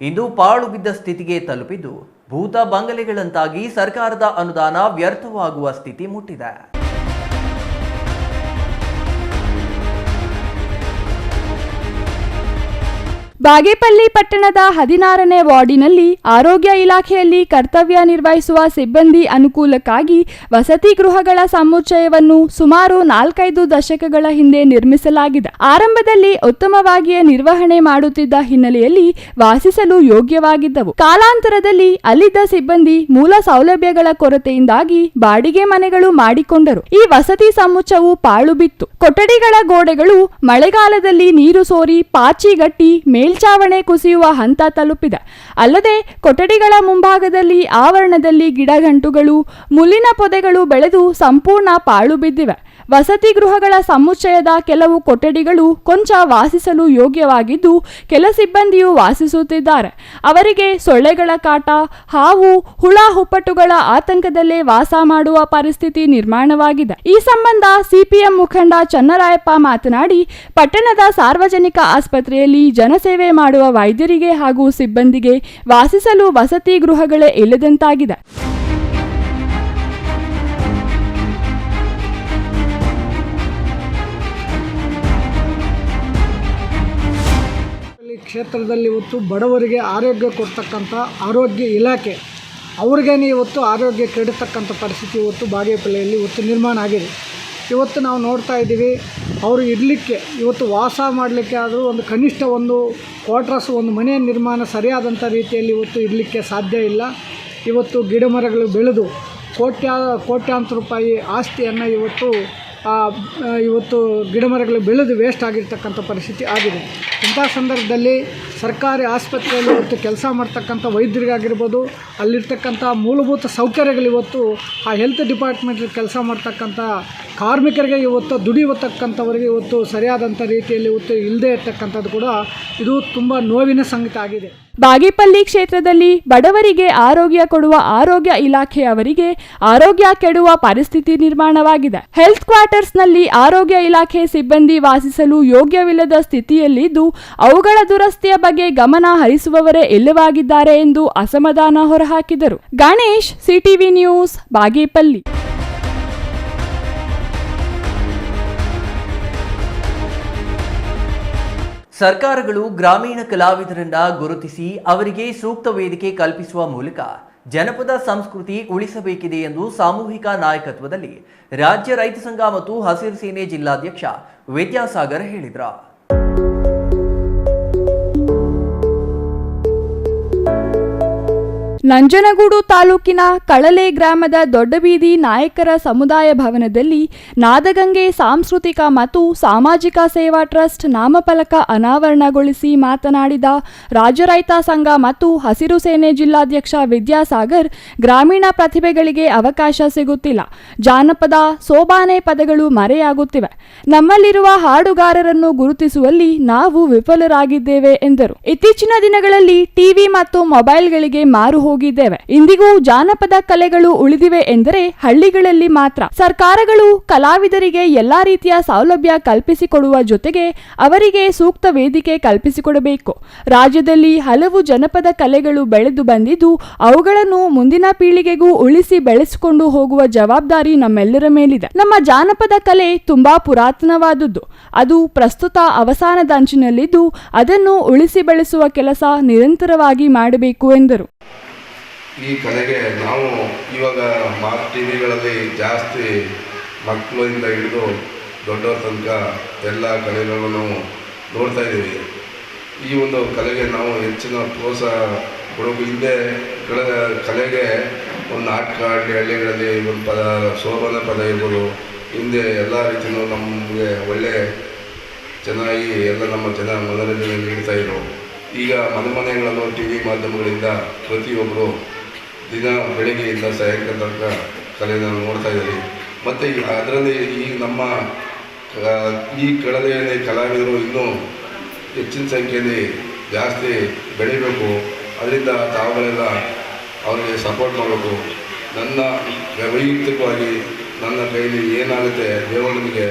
ಇಂದು ಪಾಳು ಬಿದ್ದ ಸ್ಥಿತಿಗೆ ತಲುಪಿದ್ದು ಭೂತ ಬಂಗಲೆಗಳಂತಾಗಿ ಸರ್ಕಾರದ ಅನುದಾನ ವ್ಯರ್ಥವಾಗುವ ಸ್ಥಿತಿ ಮುಟ್ಟಿದೆ. ಬಾಗೇಪಲ್ಲಿ ಪಟ್ಟಣದ 16ನೇ ವಾರ್ಡಿನಲ್ಲಿ ಆರೋಗ್ಯ ಇಲಾಖೆಯಲ್ಲಿ ಕರ್ತವ್ಯ ನಿರ್ವಹಿಸುವ ಸಿಬ್ಬಂದಿ ಅನುಕೂಲಕ್ಕಾಗಿ ವಸತಿ ಗೃಹಗಳ ಸಮುಚ್ಚಯವನ್ನು ಸುಮಾರು 4-5 ದಶಕಗಳ ಹಿಂದೆ ನಿರ್ಮಿಸಲಾಗಿದೆ. ಆರಂಭದಲ್ಲಿ ಉತ್ತಮವಾಗಿಯೇ ನಿರ್ವಹಣೆ ಮಾಡುತ್ತಿದ್ದ ಹಿನ್ನೆಲೆಯಲ್ಲಿ ವಾಸಿಸಲು ಯೋಗ್ಯವಾಗಿದ್ದವು. ಕಾಲಾಂತರದಲ್ಲಿ ಅಲ್ಲಿದ್ದ ಸಿಬ್ಬಂದಿ ಮೂಲ ಸೌಲಭ್ಯಗಳ ಕೊರತೆಯಿಂದಾಗಿ ಬಾಡಿಗೆ ಮನೆಗಳು ಮಾಡಿಕೊಂಡರು. ಈ ವಸತಿ ಸಮುಚ್ಚಯವು ಪಾಳು ಬಿತ್ತು. ಕೊಠಡಿಗಳ ಗೋಡೆಗಳು ಮಳೆಗಾಲದಲ್ಲಿ ನೀರು ಸೋರಿ ಪಾಚಿಗಟ್ಟಿ ಮೇಲ್ಚಾವಣೆ ಕುಸಿಯುವ ಹಂತ ತಲುಪಿದೆ. ಅಲ್ಲದೆ ಕೊಠಡಿಗಳ ಮುಂಭಾಗದಲ್ಲಿ ಆವರಣದಲ್ಲಿ ಗಿಡಗಂಟುಗಳು, ಮುಳ್ಳಿನ ಪೊದೆಗಳು ಬೆಳೆದು ಸಂಪೂರ್ಣ ಪಾಳು ಬಿದ್ದಿವೆ. ವಸತಿ ಗೃಹಗಳ ಸಮುಚ್ಚಯದ ಕೆಲವು ಕೊಠಡಿಗಳು ಕೊಂಚ ವಾಸಿಸಲು ಯೋಗ್ಯವಾಗಿದ್ದು ಕೆಲ ಸಿಬ್ಬಂದಿಯು ವಾಸಿಸುತ್ತಿದ್ದಾರೆ. ಅವರಿಗೆ ಸೊಳ್ಳೆಗಳ ಕಾಟ, ಹಾವು, ಹುಳ ಹುಪ್ಪಟುಗಳ ಆತಂಕದಲ್ಲೇ ವಾಸ ಮಾಡುವ ಪರಿಸ್ಥಿತಿ ನಿರ್ಮಾಣವಾಗಿದೆ. ಈ ಸಂಬಂಧ ಸಿಪಿಎಂ ಮುಖಂಡ ಚನ್ನರಾಯಪ್ಪ ಮಾತನಾಡಿ, ಪಟ್ಟಣದ ಸಾರ್ವಜನಿಕ ಆಸ್ಪತ್ರೆಯಲ್ಲಿ ಜನಸೇವೆ ಮಾಡುವ ವೈದ್ಯರಿಗೆ ಹಾಗೂ ಸಿಬ್ಬಂದಿಗೆ ವಾಸಿಸಲು ವಸತಿ ಗೃಹಗಳೇ ಇಲ್ಲದಂತಾಗಿದೆ. ಕ್ಷೇತ್ರದಲ್ಲಿ ಇವತ್ತು ಬಡವರಿಗೆ ಆರೋಗ್ಯ ಕೊಡ್ತಕ್ಕಂಥ ಆರೋಗ್ಯ ಇಲಾಖೆ ಅವ್ರಿಗೇನೆ ಇವತ್ತು ಆರೋಗ್ಯ ಕೆಡತಕ್ಕಂಥ ಪರಿಸ್ಥಿತಿ ಇವತ್ತು ಬಾಗೇಪಲ್ಲಿಯಲ್ಲಿ ಇವತ್ತು ನಿರ್ಮಾಣ ಆಗಿದೆ. ಇವತ್ತು ನಾವು ನೋಡ್ತಾ ಇದ್ದೀವಿ, ಅವರು ಇರಲಿಕ್ಕೆ ಇವತ್ತು ವಾಸ ಮಾಡಲಿಕ್ಕೆ ಆದರೂ ಒಂದು ಕನಿಷ್ಠ ಒಂದು ಕ್ವಾರ್ಟರ್ಸ್, ಒಂದು ಮನೆ ನಿರ್ಮಾಣ ಸರಿಯಾದಂಥ ರೀತಿಯಲ್ಲಿ ಇವತ್ತು ಇರಲಿಕ್ಕೆ ಸಾಧ್ಯ ಇಲ್ಲ. ಇವತ್ತು ಗಿಡ ಮರಗಳು ಬೆಳೆದು ಕೋಟ್ಯಾಂತರ ರೂಪಾಯಿ ಆಸ್ತಿಯನ್ನು ಇವತ್ತು ಗಿಡಮರಗಳು ಬೆಳೆದು ವೇಸ್ಟ್ ಆಗಿರ್ತಕ್ಕಂಥ ಪರಿಸ್ಥಿತಿ ಆಗಿದೆ. ಇಂಥ ಸಂದರ್ಭದಲ್ಲಿ ಸರ್ಕಾರಿ ಆಸ್ಪತ್ರೆಯಲ್ಲಿ ಇವತ್ತು ಕೆಲಸ ಮಾಡ್ತಕ್ಕಂಥ ವೈದ್ಯರಿಗಾಗಿರ್ಬೋದು, ಅಲ್ಲಿರ್ತಕ್ಕಂಥ ಮೂಲಭೂತ ಸೌಕರ್ಯಗಳು ಇವತ್ತು ಆ ಹೆಲ್ತ್ ಡಿಪಾರ್ಟ್ಮೆಂಟಲ್ಲಿ ಕೆಲಸ ಮಾಡ್ತಕ್ಕಂಥ ಕಾರ್ಮಿಕರಿಗೆ ಇವತ್ತು ದುಡಿಯತಕ್ಕಂಥವರಿಗೆ ಇವತ್ತು ಸರಿಯಾದಂಥ ರೀತಿಯಲ್ಲಿ ಇವತ್ತು ಇಲ್ಲದೇ ಇರ್ತಕ್ಕಂಥದ್ದು ಕೂಡ ಇದು ತುಂಬ ನೋವಿನ ಸಂಗತಿ ಆಗಿದೆ. ಬಾಗೇಪಲ್ಲಿ ಕ್ಷೇತ್ರದಲ್ಲಿ ಬಡವರಿಗೆ ಆರೋಗ್ಯ ಕೊಡುವ ಆರೋಗ್ಯ ಇಲಾಖೆಯವರಿಗೆ ಆರೋಗ್ಯ ಕೆಡುವ ಪರಿಸ್ಥಿತಿ ನಿರ್ಮಾಣವಾಗಿದೆ. ಹೆಲ್ತ್ ಕ್ವಾರ್ಟರ್ಸ್ನಲ್ಲಿ ಆರೋಗ್ಯ ಇಲಾಖೆ ಸಿಬ್ಬಂದಿ ವಾಸಿಸಲು ಯೋಗ್ಯವಿಲ್ಲದ ಸ್ಥಿತಿಯಲ್ಲಿದ್ದು ಅವುಗಳ ದುರಸ್ತಿಯ ಬಗ್ಗೆ ಗಮನ ಹರಿಸುವವರೇ ಇಲ್ಲವಾಗಿದ್ದಾರೆ ಎಂದು ಅಸಮಾಧಾನ ಹೊರಹಾಕಿದರು. Ganesh, CTV news, Bagepalli. ಸರ್ಕಾರಗಳು ಗ್ರಾಮೀಣ ಕಲಾವಿದರನ್ನ ಗುರುತಿಸಿ ಅವರಿಗೆ ಸೂಕ್ತ ವೇದಿಕೆ ಕಲ್ಪಿಸುವ ಮೂಲಕ ಜನಪದ ಸಂಸ್ಕೃತಿ ಉಳಿಸಬೇಕಿದೆ ಎಂದು ಸಾಮೂಹಿಕ ನಾಯಕತ್ವದಲ್ಲಿ ರಾಜ್ಯ ರೈತ ಸಂಘ ಮತ್ತು ಹಸಿರು ಸೇನೆ ಜಿಲ್ಲಾಧ್ಯಕ್ಷ ವಿದ್ಯಾಸಾಗರ್ ಹೇಳಿದರು. ನಂಜನಗೂಡು ತಾಲೂಕಿನ ಕಳಲೆ ಗ್ರಾಮದ ದೊಡ್ಡಬೀದಿ ನಾಯಕರ ಸಮುದಾಯ ಭವನದಲ್ಲಿ ನಾದಗಂಗೆ ಸಾಂಸ್ಕೃತಿಕ ಮತ್ತು ಸಾಮಾಜಿಕ ಸೇವಾ ಟ್ರಸ್ಟ್ ನಾಮಫಲಕ ಅನಾವರಣಗೊಳಿಸಿ ಮಾತನಾಡಿದ ರಾಜ್ಯ ರೈತ ಸಂಘ ಮತ್ತು ಹಸಿರು ಸೇನೆ ಜಿಲ್ಲಾಧ್ಯಕ್ಷ ವಿದ್ಯಾಸಾಗರ್, ಗ್ರಾಮೀಣ ಪ್ರತಿಭೆಗಳಿಗೆ ಅವಕಾಶ ಸಿಗುತ್ತಿಲ್ಲ. ಜಾನಪದ ಸೋಬಾನೆ ಪದಗಳು ಮರೆಯಾಗುತ್ತಿವೆ. ನಮ್ಮಲ್ಲಿರುವ ಹಾಡುಗಾರರನ್ನು ಗುರುತಿಸುವಲ್ಲಿ ನಾವು ವಿಫಲರಾಗಿದ್ದೇವೆ ಎಂದರು. ಇತ್ತೀಚಿನ ದಿನಗಳಲ್ಲಿ ಟಿವಿ ಮತ್ತು ಮೊಬೈಲ್ಗಳಿಗೆ ಮಾರು ಹೋಗಿದ್ದೇವೆ. ಇಂದಿಗೂ ಜಾನಪದ ಕಲೆಗಳು ಉಳಿದಿವೆ ಎಂದರೆ ಹಳ್ಳಿಗಳಲ್ಲಿ ಮಾತ್ರ. ಸರ್ಕಾರಗಳು ಕಲಾವಿದರಿಗೆ ಎಲ್ಲಾ ರೀತಿಯ ಸೌಲಭ್ಯ ಕಲ್ಪಿಸಿಕೊಡುವ ಜೊತೆಗೆ ಅವರಿಗೆ ಸೂಕ್ತ ವೇದಿಕೆ ಕಲ್ಪಿಸಿಕೊಡಬೇಕು. ರಾಜ್ಯದಲ್ಲಿ ಹಲವು ಜನಪದ ಕಲೆಗಳು ಬೆಳೆದು ಬಂದಿದ್ದು ಅವುಗಳನ್ನು ಮುಂದಿನ ಪೀಳಿಗೆಗೂ ಉಳಿಸಿ ಬೆಳೆಸಿಕೊಂಡು ಹೋಗುವ ಜವಾಬ್ದಾರಿ ನಮ್ಮೆಲ್ಲರ ಮೇಲಿದೆ. ನಮ್ಮ ಜಾನಪದ ಕಲೆ ತುಂಬಾ ಪುರಾತನವಾದುದು. ಅದು ಪ್ರಸ್ತುತ ಅವಸಾನದ ಅಂಚಿನಲ್ಲಿದ್ದು ಅದನ್ನು ಉಳಿಸಿ ಬೆಳೆಸುವ ಕೆಲಸ ನಿರಂತರವಾಗಿ ಮಾಡಬೇಕು ಎಂದರು. ಈ ಕಲೆಗೆ ನಾವು ಇವಾಗ ಮಾಸ್ ಟಿವಿಗಳಲ್ಲಿ ಜಾಸ್ತಿ ಮಕ್ಕಳಿಂದ ಹಿಡಿದು ದೊಡ್ಡವ್ರ ತನಕ ಎಲ್ಲ ಕಲೆಗಳನ್ನು ನಾವು ನೋಡ್ತಾ ಇದ್ದೀವಿ. ಈ ಒಂದು ಕಲೆಗೆ ನಾವು ಹೆಚ್ಚಿನ ಪ್ರೋತ್ಸಾಹ ಕೊಡೋದು. ಹಿಂದೆ ಕಲೆಗೆ ಒಂದು ನಾಟಕ ಆಡಲಿ, ಹಳ್ಳಿಗಳಲ್ಲಿ ಒಂದು ಪದ, ಶೋಭನ ಪದ ಇರ್ಬೋದು, ಹಿಂದೆ ಎಲ್ಲ ರೀತಿಯೂ ನಮಗೆ ಒಳ್ಳೆ ಚೆನ್ನಾಗಿ ಎಲ್ಲ ನಮ್ಮ ಜನ ಮನೋರಂಜನೆ ನೀಡ್ತಾಯಿದ್ರು. ಈಗ ಮನೆಗಳಲ್ಲೂ ಟಿ ವಿ ಮಾಧ್ಯಮಗಳಿಂದ ಪ್ರತಿಯೊಬ್ಬರು ದಿನ ಬೆಳಗ್ಗೆಯಿಂದ ಸಾಯಂಕಾಲ ತನಕ ಕಲೆಯನ್ನು ನೋಡ್ತಾ ಇದ್ದೀವಿ. ಮತ್ತು ಅದರಲ್ಲಿ ಈ ನಮ್ಮ ಈ ಕಲೆಯಲ್ಲಿ ಕಲಾವಿದರು ಇನ್ನೂ ಹೆಚ್ಚಿನ ಸಂಖ್ಯೆಯಲ್ಲಿ ಜಾಸ್ತಿ ಬೆಳಿಬೇಕು. ಅದರಿಂದ ತಾವುಗಳೆಲ್ಲ ಅವರಿಗೆ ಸಪೋರ್ಟ್ ಮಾಡಬೇಕು. ನನ್ನ ವೈಯಕ್ತಿಕವಾಗಿ ನನ್ನ ಕೈಲಿ ಏನಾಗುತ್ತೆ ದೇವರಿಗೆ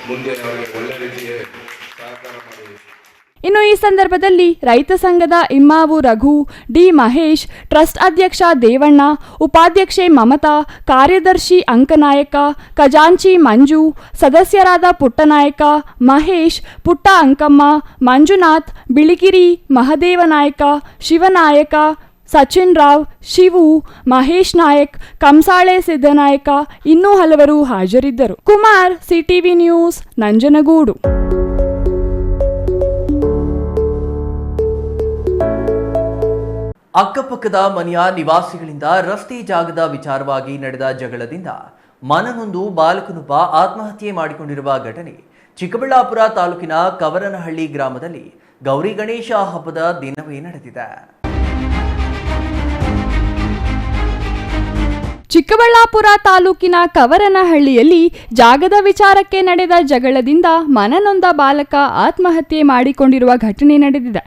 ಮುಂದೆ ಅವರಿಗೆ ಒಳ್ಳೆ ರೀತಿಯ ಸಹಕಾರ ಮಾಡಿ. ಇನ್ನು ಈ ಸಂದರ್ಭದಲ್ಲಿ ರೈತ ಸಂಘದ ಇಮ್ಮಾವು ರಘು, ಡಿ ಮಹೇಶ್, ಟ್ರಸ್ಟ್ ಅಧ್ಯಕ್ಷ ದೇವಣ್ಣ, ಉಪಾಧ್ಯಕ್ಷೆ ಮಮತಾ, ಕಾರ್ಯದರ್ಶಿ ಅಂಕನಾಯಕ, ಖಜಾಂಚಿ ಮಂಜು, ಸದಸ್ಯರಾದ ಪುಟ್ಟನಾಯಕ, ಮಹೇಶ್, ಪುಟ್ಟ ಅಂಕಮ್ಮ, ಮಂಜುನಾಥ್, ಬಿಳಿಗಿರಿ, ಮಹದೇವನಾಯಕ, ಶಿವನಾಯಕ, ಸಚಿನ್ ರಾವ್, ಶಿವು, ಮಹೇಶ್ ನಾಯಕ್, ಕಂಸಾಳೆ ಸಿದ್ದನಾಯಕ ಇನ್ನೂ ಹಲವರು ಹಾಜರಿದ್ದರು. Kumar, CTV news, Nanjangud. ಅಕ್ಕಪಕ್ಕದ ಮನೆಯ ನಿವಾಸಿಗಳಿಂದ ರಸ್ತೆ ಜಾಗದ ವಿಚಾರವಾಗಿ ನಡೆದ ಜಗಳದಿಂದ ಮನನೊಂದು ಬಾಲಕನೊಬ್ಬ ಆತ್ಮಹತ್ಯೆ ಮಾಡಿಕೊಂಡಿರುವ ಘಟನೆ ಚಿಕ್ಕಬಳ್ಳಾಪುರ ತಾಲೂಕಿನ ಕವರನಹಳ್ಳಿ ಗ್ರಾಮದಲ್ಲಿ ಗೌರಿ ಗಣೇಶ ಹಬ್ಬದ ದಿನವೇ ನಡೆದಿದೆ. ಚಿಕ್ಕಬಳ್ಳಾಪುರ ತಾಲೂಕಿನ ಕವರನಹಳ್ಳಿಯಲ್ಲಿ ಜಾಗದ ವಿಚಾರಕ್ಕೆ ನಡೆದ ಜಗಳದಿಂದ ಮನನೊಂದ ಬಾಲಕ ಆತ್ಮಹತ್ಯೆ ಮಾಡಿಕೊಂಡಿರುವ ಘಟನೆ ನಡೆದಿದೆ.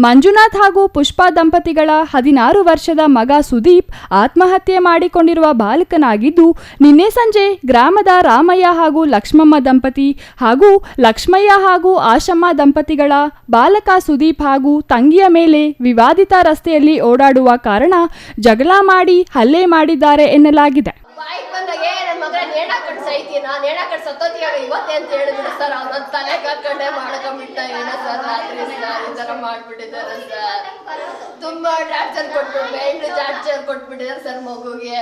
ಮಂಜುನಾಥ್ ಹಾಗೂ ಪುಷ್ಪಾ ದಂಪತಿಗಳ 16 ವರ್ಷದ ಮಗ ಸುದೀಪ್ ಆತ್ಮಹತ್ಯೆ ಮಾಡಿಕೊಂಡಿರುವ ಬಾಲಕನಾಗಿದ್ದು, ನಿನ್ನೆ ಸಂಜೆ ಗ್ರಾಮದ ರಾಮಯ್ಯ ಹಾಗೂ ಲಕ್ಷ್ಮಮ್ಮ ದಂಪತಿ ಹಾಗೂ ಲಕ್ಷ್ಮಯ್ಯ ಹಾಗೂ ಆಶಮ್ಮ ದಂಪತಿಗಳ ಬಾಲಕ ಸುದೀಪ್ ಹಾಗೂ ತಂಗಿಯ ಮೇಲೆ ವಿವಾದಿತ ರಸ್ತೆಯಲ್ಲಿ ಓಡಾಡುವ ಕಾರಣ ಜಗಳ ಮಾಡಿ ಹಲ್ಲೆ ಮಾಡಿದ್ದಾರೆ ಎನ್ನಲಾಗಿದೆ. ಬಾಯಿಗೆ ಬಂದಾಗೆ ನನ್ನ ಮಗ ನೇಣ ಕಟ್ ಸೈತಿ ನಾನು ನೇಣ ಕಟ್ ಸತ್ತೋತಿಯಾಗ ಇವತ್ತೇ ಅಂತ ಹೇಳಿಬಿಟ್ಟು ಸರ್ ಅವ್ನ ತಲೆ ಕಟ್ಕೊಂಡೆ ಮಾಡ್ಕೊಂಡ್ಬಿಟ್ಟ ಏನೋ ಸರ್ ರಾತ್ರಿ ಈ ಥರ ಮಾಡಿಬಿಟ್ಟಿದ್ದಾರೆ ಸರ್. ತುಂಬಾ ಟಾರ್ಚರ್ ಕೊಟ್ಬಿಟ್ಟು ಮೈಂಡ್ ಟಾರ್ಚರ್ ಕೊಟ್ಬಿಟ್ಟಿದ್ದಾರೆ ಸರ್. ಮಗುಗೆ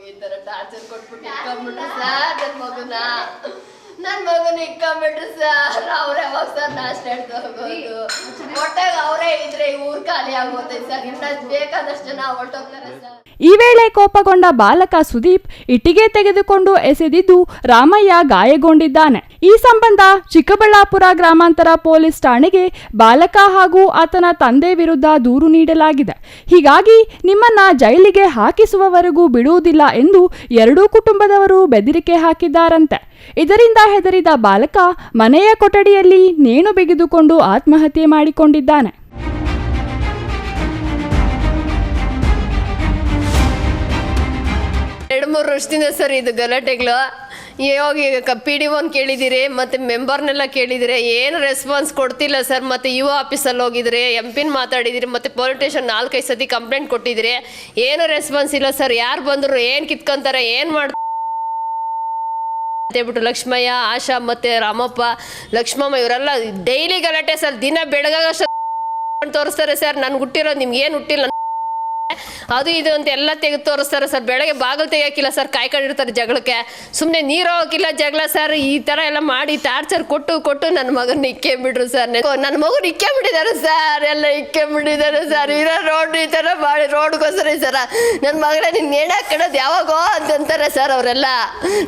ಈ ಥರ ಟಾರ್ಚರ್ ಕೊಟ್ಬಿಟ್ಟು ಇಟ್ಕೊಂಡ್ಬಿಟ್ರು ಸರ್ ನನ್ನ ಮಗನ ಇಟ್ಕೊಂಡ್ಬಿಟ್ರು ಸರ್. ಅವ್ರು ಯಾವಾಗ ಸರ್ ನಾಷ್ಟ ಹಿಡ್ದು ಹೋಗೋದು ಒಟ್ಟಾಗ ಅವರೇ ಇದ್ರೆ ಊರು ಖಾಲಿ ಆಗೋತೈತೆ ಸರ್. ಇನ್ನ ಬೇಕಾದಷ್ಟು ಜನ ಹೊರಟೋಗ್ತಾರೆ ಸರ್. ಈ ವೇಳೆ ಕೋಪಗೊಂಡ ಬಾಲಕ ಸುದೀಪ್ ಇಟ್ಟಿಗೆ ತೆಗೆದುಕೊಂಡು ಎಸೆದಿದ್ದು ರಾಮಯ್ಯ ಗಾಯಗೊಂಡಿದ್ದಾನೆ. ಈ ಸಂಬಂಧ ಚಿಕ್ಕಬಳ್ಳಾಪುರ ಗ್ರಾಮಾಂತರ ಪೊಲೀಸ್ ಠಾಣೆಗೆ ಬಾಲಕ ಹಾಗೂ ಆತನ ತಂದೆ ವಿರುದ್ಧ ದೂರು ನೀಡಲಾಗಿದೆ. ಹೀಗಾಗಿ ನಿಮ್ಮನ್ನ ಜೈಲಿಗೆ ಹಾಕಿಸುವವರೆಗೂ ಬಿಡುವುದಿಲ್ಲ ಎಂದು ಎರಡೂ ಕುಟುಂಬದವರು ಬೆದರಿಕೆ ಹಾಕಿದ್ದಾರಂತೆ. ಇದರಿಂದ ಹೆದರಿದ ಬಾಲಕ ಮನೆಯ ಕೊಠಡಿಯಲ್ಲಿ ನೇಣು ಬಿಗಿದುಕೊಂಡು ಆತ್ಮಹತ್ಯೆ ಮಾಡಿಕೊಂಡಿದ್ದಾನೆ. ಎರಡು ಮೂರು ವರ್ಷದಿಂದ ಸರ್ ಇದು ಗಲಾಟೆಗಳು. ಇವಾಗ PD1 ಕೇಳಿದಿರಿ, ಮತ್ತು ಮೆಂಬರ್ನೆಲ್ಲ ಕೇಳಿದಿರಿ, ಏನು ರೆಸ್ಪಾನ್ಸ್ ಕೊಡ್ತಿಲ್ಲ ಸರ್. ಮತ್ತು ಯುವ ಆಫೀಸಲ್ಲಿ ಹೋಗಿದ್ರಿ, MP ಮಾತಾಡಿದಿರಿ, ಮತ್ತು ಪೊಲೀಸ್ ಸ್ಟೇಷನ್ 4-5 ಸತಿ ಕಂಪ್ಲೇಂಟ್ ಕೊಟ್ಟಿದ್ದೀರಿ, ಏನು ರೆಸ್ಪಾನ್ಸ್ ಇಲ್ಲ ಸರ್. ಯಾರು ಬಂದರು ಏನು ಕಿತ್ಕೊಂತಾರೆ ಏನು ಮಾಡ್ತಾರೆ ಅಂತೇಳ್ಬಿಟ್ಟು ಲಕ್ಷ್ಮಯ್ಯ, ಆಶಾ ಮತ್ತು ರಾಮಪ್ಪ, ಲಕ್ಷ್ಮಮ್ಮ ಇವರೆಲ್ಲ ಡೈಲಿ ಗಲಾಟೆ ಸರ್. ದಿನ ಬೆಳಗಾಗಷ್ಟು ತೋರಿಸ್ತಾರೆ ಸರ್. ನನಗೆ ಹುಟ್ಟಿರೋದು ನಿಮ್ಗೆ ಏನು ಹುಟ್ಟಿಲ್ಲ ಅದು ಇದು ಅಂತ ಎಲ್ಲ ತೆಗೆದು ತೋರಿಸ್ತಾರೆ ಸರ್. ಬೆಳಗ್ಗೆ ಬಾಗಿಲು ತೆಗಿಯೋಕ್ಕಿಲ್ಲ ಸರ್, ಕಾಯ್ಕೊಂಡಿರ್ತಾರೆ ಜಗಳಕ್ಕೆ. ಸುಮ್ಮನೆ ನೀರು ಹೋಗೋಕ್ಕಿಲ್ಲ ಜಗಳ ಸರ್. ಈ ಥರ ಎಲ್ಲ ಮಾಡಿ ಟಾರ್ಚರ್ ಕೊಟ್ಟು ನನ್ನ ಮಗನ ಇಕ್ಕೆಬಿಟ್ರು ಸರ್. ನನ್ನ ಮಗನ ಇಕ್ಕೆಬಿಟ್ಟಿದ್ದಾರೆ ಸರ್. ಎಲ್ಲ ಇಕ್ಕೆಬಿಟ್ಟಿದ್ದಾರೆ ಸರ್. ಇರೋ ರೋಡ್ ಈ ಥರ ಮಾಡಿ ರೋಡ್ಗೋಸ್ಕರ ಸರ ನನ್ನ ಮಗನೇ ನೀನು ನೇಣಾಕಡೋದು ಯಾವಾಗೋ ಅಂತಂತಾರೆ ಸರ್. ಅವರೆಲ್ಲ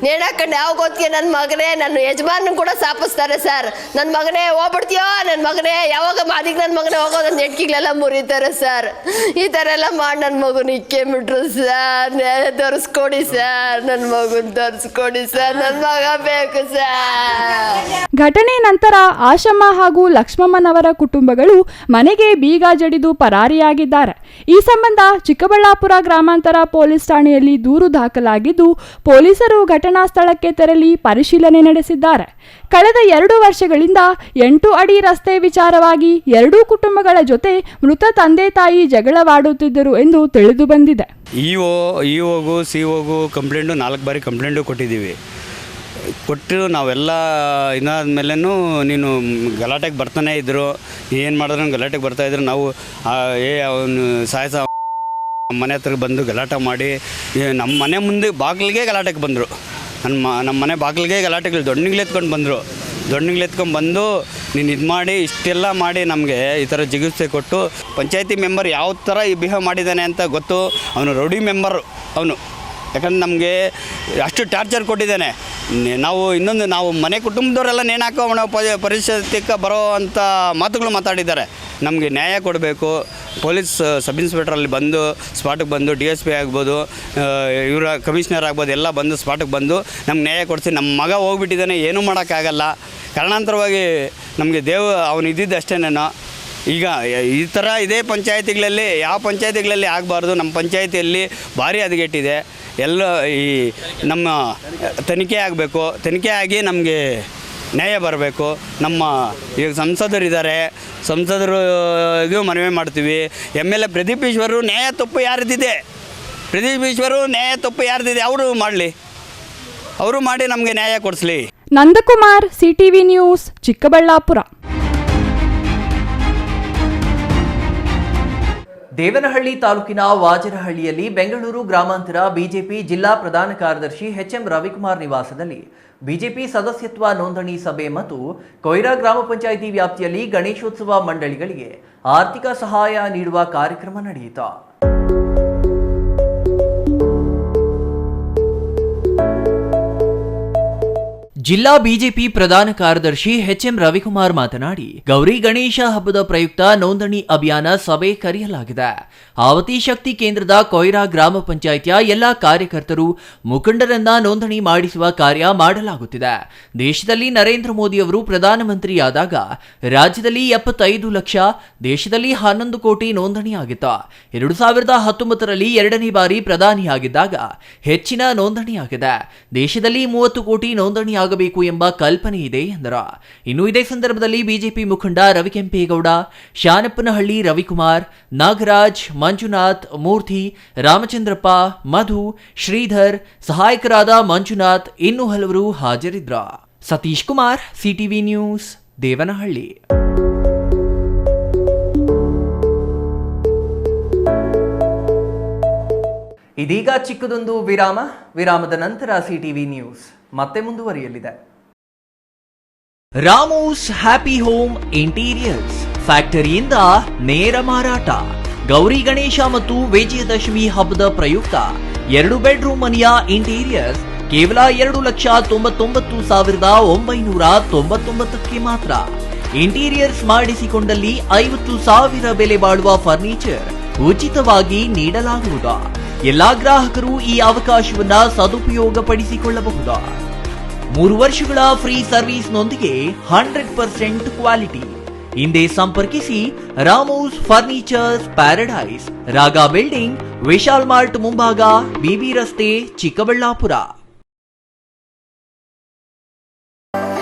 ನೇಣಾಕಂಡು ಯಾವಾಗ ಹೊತ್ತಿಗೆ ನನ್ನ ಮಗನೇ ನನ್ನ ಯಜಮಾನ ಕೂಡ ಸಾಪಿಸ್ತಾರೆ ಸರ್. ನನ್ನ ಮಗನೇ ಹೋಗ್ಬಿಡ್ತೀಯೋ, ನನ್ನ ಮಗನೇ ಯಾವಾಗ ಅದಕ್ಕೆ ನನ್ನ ಮಗನೇ ಹೋಗೋದು ನೆಟ್ಕಿಗಳೆಲ್ಲ ಮುರಿತಾರೆ ಸರ್. ಈ ಥರ ಎಲ್ಲ ಮಾಡಿ ನನ್ನ ಮಗು ಮಗನ ಇಕ್ಕೆಬಿಟ್ರು ಸರ್, ನ್ಯಾಯ ತೋರಿಸ್ಕೊಡಿ ಸರ್, ನನ್ನ ಮಗನ ತೋರಿಸ್ಕೊಡಿ ಸರ್, ನನ್ನ ಮಗ ಬೇಕು ಸರ್. ಘಟನೆ ನಂತರ ಆಶಮ್ಮ ಹಾಗೂ ಲಕ್ಷ್ಮಮ್ಮನವರ ಕುಟುಂಬಗಳು ಮನೆಗೆ ಬೀಗ ಜಡಿದು ಪರಾರಿಯಾಗಿದ್ದಾರೆ. ಈ ಸಂಬಂಧ ಚಿಕ್ಕಬಳ್ಳಾಪುರ ಗ್ರಾಮಾಂತರ ಪೊಲೀಸ್ ಠಾಣೆಯಲ್ಲಿ ದೂರು ದಾಖಲಾಗಿದ್ದು, ಪೊಲೀಸರು ಘಟನಾ ಸ್ಥಳಕ್ಕೆ ತೆರಳಿ ಪರಿಶೀಲನೆ ನಡೆಸಿದ್ದಾರೆ. ಕಳೆದ 2 ವರ್ಷಗಳಿಂದ 8 ಅಡಿ ರಸ್ತೆ ವಿಚಾರವಾಗಿ ಎರಡೂ ಕುಟುಂಬಗಳ ಜೊತೆ ಮೃತ ತಂದೆ ತಾಯಿ ಜಗಳವಾಡುತ್ತಿದ್ದರು ಎಂದು ತಿಳಿದು ಬಂದಿದೆ. ಇಒಗೂ ಸಿಒಗೂ ಕಂಪ್ಲೇಂಟು 4 ಬಾರಿ ಕಂಪ್ಲೇಂಟು ಕೊಟ್ಟು ನಾವೆಲ್ಲ ಇದಾದ್ಮೇಲೂ ನೀನು ಗಲಾಟೆಗೆ ಬರ್ತಾನೆ ಇದ್ದರು, ಏನು ಮಾಡಿದ್ರು ಗಲಾಟೆಗೆ ಬರ್ತಾಯಿದ್ರು. ನಾವು ಅವನು ಸಾಯಸ ಮನೆ ಹತ್ರ ಬಂದು ಗಲಾಟೆ ಮಾಡಿ ನಮ್ಮ ಮನೆ ಮುಂದೆ ಬಾಗಿಲಿಗೆ ಗಲಾಟೆಗೆ ಬಂದರು. ನಮ್ಮ ಮನೆ ಬಾಗಿಲಿಗೆ ಗಲಾಟೆಗಳು ದೊಣ್ಣೆಗ್ಲೆತ್ಕೊಂಡು ಬಂದು ನೀನು ಇದು ಮಾಡಿ ಇಷ್ಟೆಲ್ಲ ಮಾಡಿ ನಮಗೆ ಈ ಥರ ಚಿಕಿತ್ಸೆ ಕೊಟ್ಟು, ಪಂಚಾಯತಿ ಮೆಂಬರ್ ಯಾವ ಥರ ಬಿಹೇವ್ ಮಾಡಿದ್ದಾನೆ ಅಂತ ಗೊತ್ತು. ಅವನು ರೌಡಿ ಮೆಂಬರು ಅವನು, ಯಾಕಂದ್ರೆ ನಮಗೆ ಅಷ್ಟು ಟಾರ್ಚರ್ ಕೊಟ್ಟಿದ್ದಾನೆ. ನಾವು ಮನೆ ಕುಟುಂಬದವರೆಲ್ಲ ನೇಣಾಕೋ ಅವನ ಪರಿಸ್ಥಿತಿಗೆ ಬರೋ ಅಂಥ ಮಾತುಗಳು ಮಾತಾಡಿದ್ದಾರೆ. ನಮಗೆ ನ್ಯಾಯ ಕೊಡಬೇಕು. ಪೊಲೀಸ್ ಸಬ್ ಇನ್ಸ್ಪೆಕ್ಟ್ರಲ್ಲಿ ಬಂದು ಸ್ಪಾಟಿಗೆ ಬಂದು DSP ಆಗ್ಬೋದು, ಇವರ ಕಮಿಷನರ್ ಆಗ್ಬೋದು, ಎಲ್ಲ ಬಂದು ಸ್ಪಾಟಿಗೆ ಬಂದು ನಮ್ಗೆ ನ್ಯಾಯ ಕೊಡಿಸಿ. ನಮ್ಮ ಮಗ ಹೋಗ್ಬಿಟ್ಟಿದ್ದಾನೆ, ಏನೂ ಮಾಡೋಕ್ಕಾಗಲ್ಲ. ಕಾರಣಾಂತರವಾಗಿ ನಮಗೆ ಅವನು ಇದ್ದಿದ್ದು ಅಷ್ಟೇನೇನೋ. ಈಗ ಈ ಥರ ಇದೇ ಪಂಚಾಯತಿಗಳಲ್ಲಿ ಯಾವ ಪಂಚಾಯತಿಗಳಲ್ಲಿ ಆಗಬಾರ್ದು. ನಮ್ಮ ಪಂಚಾಯತಿಯಲ್ಲಿ ಭಾರಿ ಹದಗೆಟ್ಟಿದೆ. ಎಲ್ಲ ಈ ನಮ್ಮ ತನಿಖೆ ಆಗಬೇಕು. ತನಿಖೆ ಆಗಿ ನಮಗೆ ನ್ಯಾಯ ಬರಬೇಕು. ನಮ್ಮ ಈಗ ಸಂಸದರಿದ್ದಾರೆ, ಸಂಸದರಿಗೂ ಮನವಿ ಮಾಡ್ತೀವಿ. MLA ಪ್ರದೀಪ್ ಈಶ್ವರು ನ್ಯಾಯ ತಪ್ಪು ಯಾರ್ದಿದೆ, ಅವರು ಮಾಡಿ ನಮಗೆ ನ್ಯಾಯ ಕೊಡಿಸ್ಲಿ. Nandakumar, CTV news, Chikkaballapur. ದೇವನಹಳ್ಳಿ ತಾಲೂಕಿನ ವಾಜರಹಳ್ಳಿಯಲ್ಲಿ ಬೆಂಗಳೂರು ಗ್ರಾಮಾಂತರ ಬಿಜೆಪಿ ಜಿಲ್ಲಾ ಪ್ರಧಾನ ಕಾರ್ಯದರ್ಶಿ HM ರವಿಕುಮಾರ್ ನಿವಾಸದಲ್ಲಿ ಬಿಜೆಪಿ ಸದಸ್ಯತ್ವ ನೋಂದಣಿ ಸಭೆ ಮತ್ತು ಕೊಯ್ರಾ ಗ್ರಾಮ ಪಂಚಾಯಿತಿ ವ್ಯಾಪ್ತಿಯಲ್ಲಿ ಗಣೇಶೋತ್ಸವ ಮಂಡಳಿಗಳಿಗೆ ಆರ್ಥಿಕ ಸಹಾಯ ನೀಡುವ ಕಾರ್ಯಕ್ರಮ ನಡೆಯಿತು. ಜಿಲ್ಲಾ ಬಿಜೆಪಿ ಪ್ರಧಾನ ಕಾರ್ಯದರ್ಶಿ HM ರವಿಕುಮಾರ್ ಮಾತನಾಡಿ, ಗೌರಿ ಗಣೇಶ ಹಬ್ಬದ ಪ್ರಯುಕ್ತ ನೋಂದಣಿ ಅಭಿಯಾನ ಸಭೆ ಕರೆಯಲಾಗಿದೆ. ಆವತಿ ಶಕ್ತಿ ಕೇಂದ್ರದ ಕೊಯ್ರಾ ಗ್ರಾಮ ಪಂಚಾಯಿತಿಯ ಎಲ್ಲಾ ಕಾರ್ಯಕರ್ತರು, ಮುಖಂಡರನ್ನ ನೋಂದಣಿ ಮಾಡಿಸುವ ಕಾರ್ಯ ಮಾಡಲಾಗುತ್ತಿದೆ. ದೇಶದಲ್ಲಿ ನರೇಂದ್ರ ಮೋದಿ ಅವರು ಪ್ರಧಾನಮಂತ್ರಿಯಾದಾಗ ರಾಜ್ಯದಲ್ಲಿ 75 ಲಕ್ಷ, ದೇಶದಲ್ಲಿ 11 ಕೋಟಿ ನೋಂದಣಿಯಾಗಿತ್ತು. 2019ರಲ್ಲಿ 2ನೇ ಬಾರಿ ಪ್ರಧಾನಿಯಾಗಿದ್ದಾಗ ಹೆಚ್ಚಿನ ನೋಂದಣಿಯಾಗಿದೆ. ದೇಶದಲ್ಲಿ 30 ಕೋಟಿ ನೋಂದಣಿಯಾಗಬೇಕು ಎಂಬ ಕಲ್ಪನೆ ಇದೆ ಎಂದರು. ಇನ್ನು ಇದೇ ಸಂದರ್ಭದಲ್ಲಿ ಬಿಜೆಪಿ ಮುಖಂಡ ರವಿಕೆಂಪೇಗೌಡ, ಶಾನಪ್ಪನಹಳ್ಳಿ ರವಿಕುಮಾರ್, ನಾಗರಾಜ್, ಮಂಜುನಾಥ್, ಮೂರ್ತಿ, ರಾಮಚಂದ್ರಪ್ಪ, ಮಧು, ಶ್ರೀಧರ್, ಸಹಾಯಕರಾದ ಮಂಜುನಾಥ್, ಇನ್ನೂ ಹಲವರು ಹಾಜರಿದ್ದರು. Satish Kumar, CTV news, Devanahalli. ಇದೀಗ ಚಿಕ್ಕದೊಂದು ವಿರಾಮದ ನಂತರ CTV ನ್ಯೂಸ್ ಮತ್ತೆ ಮುಂದುವರಿಯಲಿದೆ. ರಾಮೋಸ್ ಹ್ಯಾಪಿ ಹೋಮ್ ಇಂಟೀರಿಯರ್ಸ್ ಫ್ಯಾಕ್ಟರಿಯಿಂದ ನೇರ ಮಾರಾಟ. ಗೌರಿ ಗಣೇಶ ಮತ್ತು ವಿಜಯದಶಮಿ ಹಬ್ಬದ ಪ್ರಯುಕ್ತ 2 ಬೆಡ್ರೂಮ್ ಮನೆಯ ಇಂಟೀರಿಯರ್ಸ್ ಕೇವಲ 2,99,999ಕ್ಕೆ ಮಾತ್ರ. ಇಂಟೀರಿಯರ್ಸ್ ಮಾಡಿಸಿಕೊಂಡಲ್ಲಿ 50,000 ಬೆಲೆ ಬಾಳುವ ಫರ್ನಿಚರ್ ಉಚಿತವಾಗಿ ನೀಡಲಾಗುವುದು. ಎಲ್ಲಾ ಗ್ರಾಹಕರು ಈ ಅವಕಾಶವನ್ನ ಸದುಪಯೋಗಪಡಿಸಿಕೊಳ್ಳಬಹುದು. 3 ವರ್ಷಗಳ ಫ್ರೀ ಸರ್ವಿಸ್ನೊಂದಿಗೆ 100% ಕ್ವಾಲಿಟಿ. ಹಿಂದೆ ಸಂಪರ್ಕಿಸಿ Ramos furnitures paradise, Raga building, Vishal mart ಮುಂಭಾಗ, BB ರಸ್ತೆ, Chikkaballapur.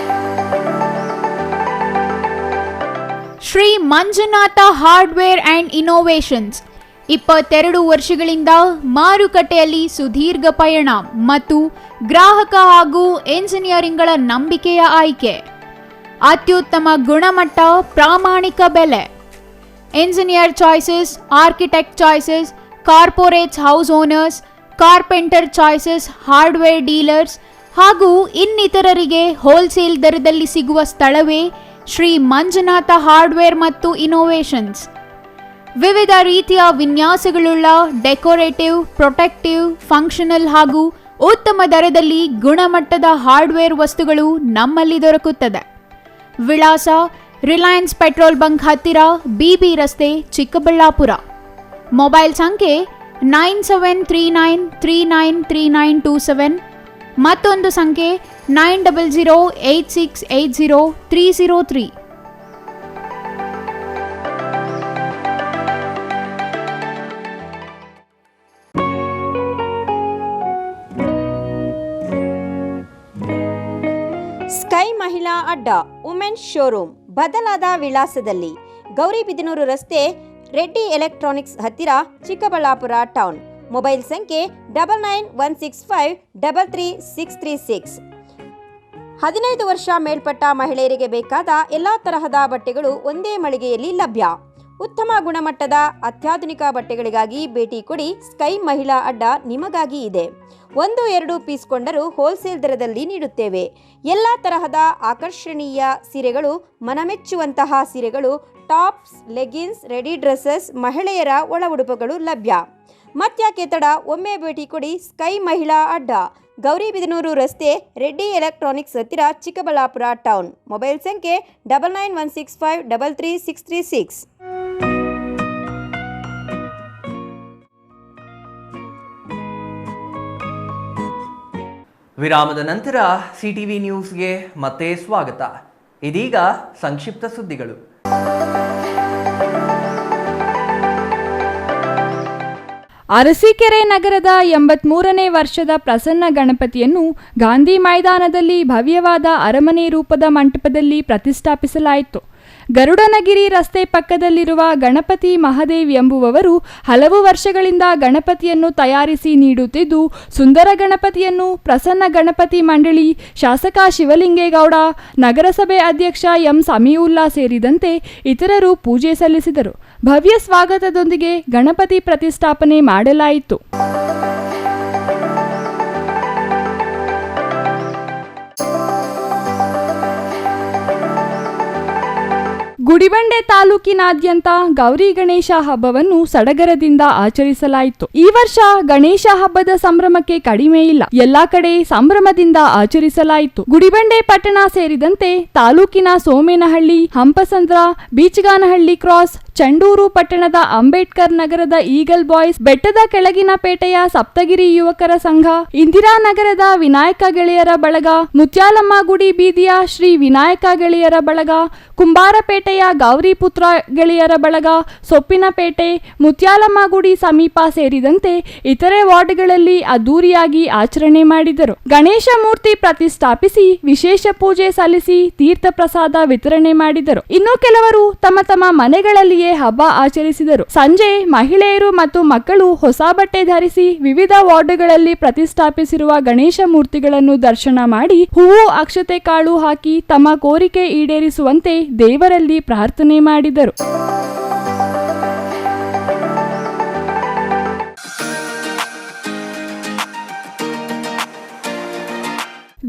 Shri Manjunatha hardware and innovations 22 ವರ್ಷಗಳಿಂದ ಮಾರುಕಟ್ಟೆಯಲ್ಲಿ ಸುದೀರ್ಘ ಪಯಣ ಮತ್ತು ಗ್ರಾಹಕ ಹಾಗೂ ಎಂಜಿನಿಯರಿಂಗ್ಗಳ ನಂಬಿಕೆಯ ಆಯ್ಕೆ. ಅತ್ಯುತ್ತಮ ಗುಣಮಟ್ಟ, ಪ್ರಾಮಾಣಿಕ ಬೆಲೆ. Engineer choices, architect choices, corporates house owners, carpenter choices, hardware dealers ಹಾಗೂ ಇನ್ನಿತರರಿಗೆ ಹೋಲ್ಸೇಲ್ ದರದಲ್ಲಿ ಸಿಗುವ ಸ್ಥಳವೇ ಶ್ರೀ ಮಂಜುನಾಥ ಹಾರ್ಡ್ವೇರ್ ಮತ್ತು ಇನ್ನೋವೇಷನ್ಸ್. ವಿವಿಧ ರೀತಿಯ ವಿನ್ಯಾಸಗಳುಳ್ಳ ಡೆಕೋರೇಟಿವ್, ಪ್ರೊಟೆಕ್ಟಿವ್, ಫಂಕ್ಷನಲ್ ಹಾಗೂ ಉತ್ತಮ ದರದಲ್ಲಿ ಗುಣಮಟ್ಟದ ಹಾರ್ಡ್ವೇರ್ ವಸ್ತುಗಳು ನಮ್ಮಲ್ಲಿ ದೊರಕುತ್ತದೆ. ವಿಳಾಸ: ರಿಲಯನ್ಸ್ ಪೆಟ್ರೋಲ್ ಬಂಕ್ ಹತ್ತಿರ, BB ರಸ್ತೆ, ಚಿಕ್ಕಬಳ್ಳಾಪುರ. ಮೊಬೈಲ್ ಸಂಖ್ಯೆ 9739393927, ಮತ್ತೊಂದು ಸಂಖ್ಯೆ 9008680303. ಸ್ಕೈ ಮಹಿಳಾ ಅಡ್ಡ ವುಮೆನ್ಸ್ ಶೋರೂಮ್ ಬದಲಾದ ವಿಳಾಸದಲ್ಲಿ ಗೌರಿಬಿದನೂರು ರಸ್ತೆ, ರೆಡ್ಡಿ ಎಲೆಕ್ಟ್ರಾನಿಕ್ಸ್ ಹತ್ತಿರ, ಚಿಕ್ಕಬಳ್ಳಾಪುರ ಟೌನ್. ಮೊಬೈಲ್ ಸಂಖ್ಯೆ 9916533636. 15 ವರ್ಷ ಮೇಲ್ಪಟ್ಟ ಮಹಿಳೆಯರಿಗೆ ಬೇಕಾದ ಎಲ್ಲ ತರಹದ ಬಟ್ಟೆಗಳು ಒಂದೇ ಮಳಿಗೆಯಲ್ಲಿ ಲಭ್ಯ. ಉತ್ತಮ ಗುಣಮಟ್ಟದ ಅತ್ಯಾಧುನಿಕ ಬಟ್ಟೆಗಳಿಗಾಗಿ ಭೇಟಿ ಕೊಡಿ. ಸ್ಕೈ ಮಹಿಳಾ ಅಡ್ಡ ನಿಮಗಾಗಿ ಇದೆ. 1-2 ಪೀಸ್ ಕೊಂಡರೂ ಹೋಲ್ಸೇಲ್ ದರದಲ್ಲಿ ನೀಡುತ್ತೇವೆ. ಎಲ್ಲ ತರಹದ ಆಕರ್ಷಣೀಯ ಸೀರೆಗಳು, ಮನಮೆಚ್ಚುವಂತಹ ಸೀರೆಗಳು, ಟಾಪ್ಸ್, ಲೆಗಿನ್ಸ್, ರೆಡಿ ಡ್ರೆಸ್ಸಸ್, ಮಹಿಳೆಯರ ಒಳ ಉಡುಪುಗಳು ಲಭ್ಯ. ಮತ್ತ್ಯಾಕೆ ತಡ, ಒಮ್ಮೆ ಭೇಟಿ ಕೊಡಿ. ಸ್ಕೈ ಮಹಿಳಾ ಅಡ್ಡ, ಗೌರಿಬಿದನೂರು ರಸ್ತೆ, ರೆಡ್ಡಿ ಎಲೆಕ್ಟ್ರಾನಿಕ್ಸ್ ಹತ್ತಿರ, ಚಿಕ್ಕಬಳ್ಳಾಪುರ ಟೌನ್. ಮೊಬೈಲ್ ಸಂಖ್ಯೆ 9916533636. ವಿರಾಮದ ನಂತರ ಸಿಟಿವಿ ನ್ಯೂಸ್ಗೆ ಮತ್ತೆ ಸ್ವಾಗತ. ಇದೀಗ ಸಂಕ್ಷಿಪ್ತ ಸುದ್ದಿಗಳು. ಅರಸೀಕೆರೆ ನಗರದ 83ನೇ ವರ್ಷದ ಪ್ರಸನ್ನ ಗಣಪತಿಯನ್ನು ಗಾಂಧಿ ಮೈದಾನದಲ್ಲಿ ಭವ್ಯವಾದ ಅರಮನೆ ರೂಪದ ಮಂಟಪದಲ್ಲಿ ಪ್ರತಿಷ್ಠಾಪಿಸಲಾಯಿತು. ಗರುಡನಗಿರಿ ರಸ್ತೆ ಪಕ್ಕದಲ್ಲಿರುವ ಗಣಪತಿ ಮಹದೇವ್ ಎಂಬುವವರು ಹಲವು ವರ್ಷಗಳಿಂದ ಗಣಪತಿಯನ್ನು ತಯಾರಿಸಿ ನೀಡುತ್ತಿದ್ದು, ಸುಂದರ ಗಣಪತಿಯನ್ನು ಪ್ರಸನ್ನ ಗಣಪತಿ ಮಂಡಳಿ ಶಾಸಕ ಶಿವಲಿಂಗೇಗೌಡ, ನಗರಸಭೆ ಅಧ್ಯಕ್ಷ ಎಂ ಸಮೀವುಲ್ಲಾ ಸೇರಿದಂತೆ ಇತರರು ಪೂಜೆ ಸಲ್ಲಿಸಿದರು. ಭವ್ಯ ಸ್ವಾಗತದೊಂದಿಗೆ ಗಣಪತಿ ಪ್ರತಿಷ್ಠಾಪನೆ ಮಾಡಲಾಯಿತು. ಗುಡಿಬಂಡೆ ತಾಲೂಕಿನಾದ್ಯಂತ ಗೌರಿ ಗಣೇಶ ಹಬ್ಬವನ್ನು ಸಡಗರದಿಂದ ಆಚರಿಸಲಾಯಿತು. ಈ ವರ್ಷ ಗಣೇಶ ಹಬ್ಬದ ಸಂಭ್ರಮಕ್ಕೆ ಕಡಿಮೆ ಇಲ್ಲ. ಎಲ್ಲಾ ಕಡೆ ಸಂಭ್ರಮದಿಂದ ಆಚರಿಸಲಾಯಿತು. ಗುಡಿಬಂಡೆ ಪಟ್ಟಣ ಸೇರಿದಂತೆ ತಾಲೂಕಿನ ಸೋಮೇನಹಳ್ಳಿ, ಹಂಪಸಂದ್ರ, ಬೀಚಗಾನಹಳ್ಳಿ ಕ್ರಾಸ್, ಚಂಡೂರು ಪಟ್ಟಣದ ಅಂಬೇಡ್ಕರ್ ನಗರದ ಈಗಲ್ ಬಾಯ್ಸ್, ಬೆಟ್ಟದ ಕೆಳಗಿನ ಪೇಟೆಯ ಸಪ್ತಗಿರಿ ಯುವಕರ ಸಂಘ, ಇಂದಿರಾನಗರದ ವಿನಾಯಕ ಗೆಳೆಯರ ಬಳಗ, ಮುತ್ಯಾಲಮ್ಮ ಗುಡಿ ಬೀದಿಯ ಶ್ರೀ ವಿನಾಯಕ ಗೆಳೆಯರ ಬಳಗ, ಕುಂಬಾರಪೇಟೆಯ ಗೌರಿಪುತ್ರ ಗೆಳೆಯರ ಬಳಗ, ಸೊಪ್ಪಿನಪೇಟೆ, ಮುತ್ಯಾಲಮ್ಮ ಗುಡಿ ಸಮೀಪ ಸೇರಿದಂತೆ ಇತರೆ ವಾರ್ಡ್ಗಳಲ್ಲಿ ಅದ್ದೂರಿಯಾಗಿ ಆಚರಣೆ ಮಾಡಿದರು. ಗಣೇಶ ಮೂರ್ತಿ ಪ್ರತಿಷ್ಠಾಪಿಸಿ ವಿಶೇಷ ಪೂಜೆ ಸಲ್ಲಿಸಿ ತೀರ್ಥ ಪ್ರಸಾದ ವಿತರಣೆ ಮಾಡಿದರು. ಇನ್ನು ಕೆಲವರು ತಮ್ಮ ತಮ್ಮ ಮನೆಗಳಲ್ಲಿಯೇ ಹಬ್ಬ ಆಚರಿಸಿದರು. ಸಂಜೆ ಮಹಿಳೆಯರು ಮತ್ತು ಮಕ್ಕಳು ಹೊಸ ಬಟ್ಟೆ ಧರಿಸಿ ವಿವಿಧ ವಾರ್ಡ್ಗಳಲ್ಲಿ ಪ್ರತಿಷ್ಠಾಪಿಸಿರುವ ಗಣೇಶ ಮೂರ್ತಿಗಳನ್ನು ದರ್ಶನ ಮಾಡಿ ಹೂವು, ಅಕ್ಷತೆ ಕಾಳು ಹಾಕಿ ತಮ್ಮ ಕೋರಿಕೆ ಈಡೇರಿಸುವಂತೆ ದೇವರಲ್ಲಿ ಪ್ರಾರ್ಥನೆ ಮಾಡಿದರು.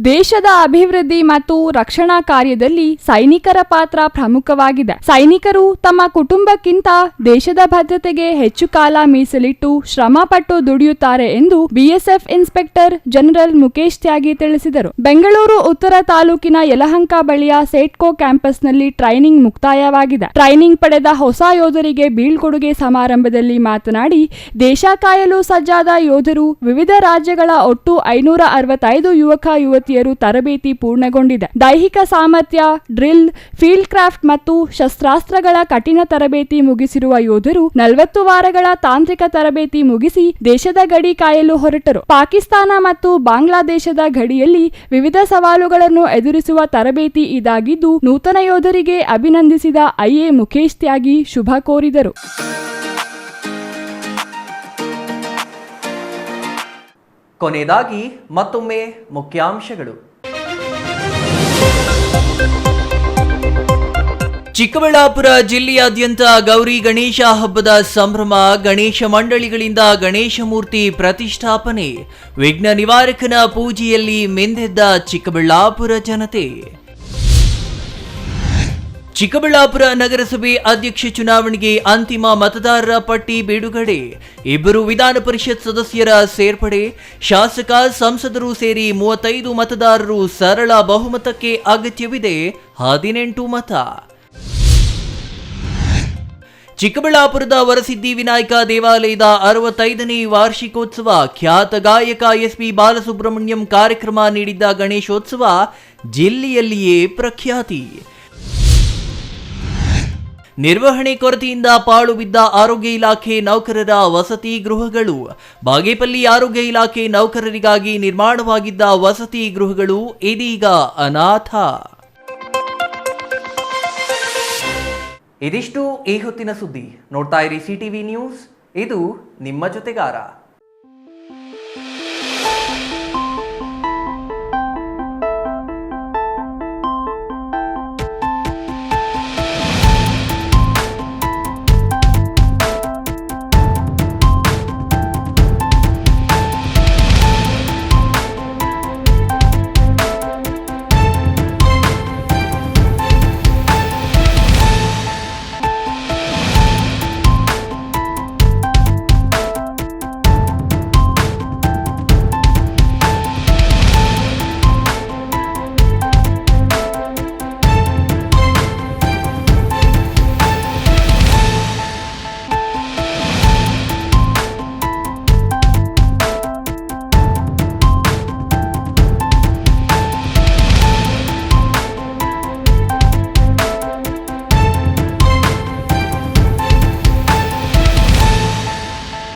ದೇಶದ ಅಭಿವೃದ್ಧಿ ಮತ್ತು ರಕ್ಷಣಾ ಕಾರ್ಯದಲ್ಲಿ ಸೈನಿಕರ ಪಾತ್ರ ಪ್ರಮುಖವಾಗಿದೆ. ಸೈನಿಕರು ತಮ್ಮ ಕುಟುಂಬಕ್ಕಿಂತ ದೇಶದ ಭದ್ರತೆಗೆ ಹೆಚ್ಚು ಕಾಲ ಮೀಸಲಿಟ್ಟು ಶ್ರಮ ಪಟ್ಟು ದುಡಿಯುತ್ತಾರೆ ಎಂದು ಬಿಎಸ್ಎಫ್ ಇನ್ಸ್ಪೆಕ್ಟರ್ ಜನರಲ್ ಮುಕೇಶ್ ತ್ಯಾಗಿ ತಿಳಿಸಿದರು. ಬೆಂಗಳೂರು ಉತ್ತರ ತಾಲೂಕಿನ ಯಲಹಂಕ ಬಳಿಯ ಸೇಟ್ಕೋ ಕ್ಯಾಂಪಸ್ನಲ್ಲಿ ಟ್ರೈನಿಂಗ್ ಮುಕ್ತಾಯವಾಗಿದೆ. ಟ್ರೈನಿಂಗ್ ಪಡೆದ ಹೊಸ ಯೋಧರಿಗೆ ಬೀಳ್ಕೊಡುಗೆ ಸಮಾರಂಭದಲ್ಲಿ ಮಾತನಾಡಿ, ದೇಶ ಕಾಯಲು ಸಜ್ಜಾದ ಯೋಧರು ವಿವಿಧ ರಾಜ್ಯಗಳ ಒಟ್ಟು 565 ಯುವಕ ಯುವತಿಯರು ತರಬೇತಿ ಪೂರ್ಣಗೊಂಡಿದೆ. ದೈಹಿಕ ಸಾಮರ್ಥ್ಯ, ಡ್ರಿಲ್, ಫೀಲ್ಡ್ ಕ್ರಾಫ್ಟ್ ಮತ್ತು ಶಸ್ತ್ರಾಸ್ತ್ರಗಳ ಕಠಿಣ ತರಬೇತಿ ಮುಗಿಸಿರುವ ಯೋಧರು 40 ವಾರಗಳ ತಾಂತ್ರಿಕ ತರಬೇತಿ ಮುಗಿಸಿ ದೇಶದ ಗಡಿ ಕಾಯಲು ಹೊರಟರು. ಪಾಕಿಸ್ತಾನ ಮತ್ತು ಬಾಂಗ್ಲಾದೇಶದ ಗಡಿಯಲ್ಲಿ ವಿವಿಧ ಸವಾಲುಗಳನ್ನು ಎದುರಿಸುವ ತರಬೇತಿ ಇದಾಗಿದ್ದು, ನೂತನ ಯೋಧರಿಗೆ ಅಭಿನಂದಿಸಿದ ಐಎ ಮುಕೇಶ್ ತ್ಯಾಗಿ ಶುಭ ಕೋರಿದರು. ಕೊನೆಯದಾಗಿ ಮತ್ತೊಮ್ಮೆ ಮುಖ್ಯಾಂಶಗಳು. ಚಿಕ್ಕಬಳ್ಳಾಪುರ ಜಿಲ್ಲೆಯಾದ್ಯಂತ ಗೌರಿ ಗಣೇಶ ಹಬ್ಬದ ಸಂಭ್ರಮ. ಗಣೇಶ ಮಂಡಳಿಗಳಿಂದ ಗಣೇಶ ಮೂರ್ತಿ ಪ್ರತಿಷ್ಠಾಪನೆ. ವಿಘ್ನ ನಿವಾರಕನ ಪೂಜೆಯಲ್ಲಿ ಮಿಂದೆದ್ದ ಚಿಕ್ಕಬಳ್ಳಾಪುರ ಜನತೆ. ಚಿಕ್ಕಬಳ್ಳಾಪುರ ನಗರಸಭೆ ಅಧ್ಯಕ್ಷ ಚುನಾವಣೆಗೆ ಅಂತಿಮ ಮತದಾರರ ಪಟ್ಟಿ ಬಿಡುಗಡೆ. 2 ವಿಧಾನ ಪರಿಷತ್ ಸದಸ್ಯರ ಸೇರ್ಪಡೆ. ಶಾಸಕ, ಸಂಸದರು ಸೇರಿ 35 ಮತದಾರರು. ಸರಳ ಬಹುಮತಕ್ಕೆ ಅಗತ್ಯವಿದೆ 18 ಮತ. ಚಿಕ್ಕಬಳ್ಳಾಪುರದ ವರಸಿದ್ಧಿ ವಿನಾಯಕ ದೇವಾಲಯದ 65ನೇ ವಾರ್ಷಿಕೋತ್ಸವ, ಖ್ಯಾತ ಗಾಯಕ ಎಸ್ಪಿ ಬಾಲಸುಬ್ರಹ್ಮಣ್ಯಂ ಕಾರ್ಯಕ್ರಮ ನೀಡಿದ್ದ ಗಣೇಶೋತ್ಸವ ಜಿಲ್ಲೆಯಲ್ಲಿಯೇ ಪ್ರಖ್ಯಾತಿ. ನಿರ್ವಹಣೆ ಕೊರತೆಯಿಂದ ಪಾಳು ಬಿದ್ದ ಆರೋಗ್ಯ ಇಲಾಖೆ ನೌಕರರ ವಸತಿ ಗೃಹಗಳು. ಬಾಗೇಪಲ್ಲಿ ಆರೋಗ್ಯ ಇಲಾಖೆ ನೌಕರರಿಗಾಗಿ ನಿರ್ಮಾಣವಾಗಿದ್ದ ವಸತಿ ಗೃಹಗಳು ಇದೀಗ ಅನಾಥ. ಇದಿಷ್ಟು ಈ ಹೊತ್ತಿನ ಸುದ್ದಿ. ನೋಡ್ತಾ ಇರಿ ಸಿಟಿವಿ ನ್ಯೂಸ್, ಇದು ನಿಮ್ಮ ಜೊತೆಗಾರ.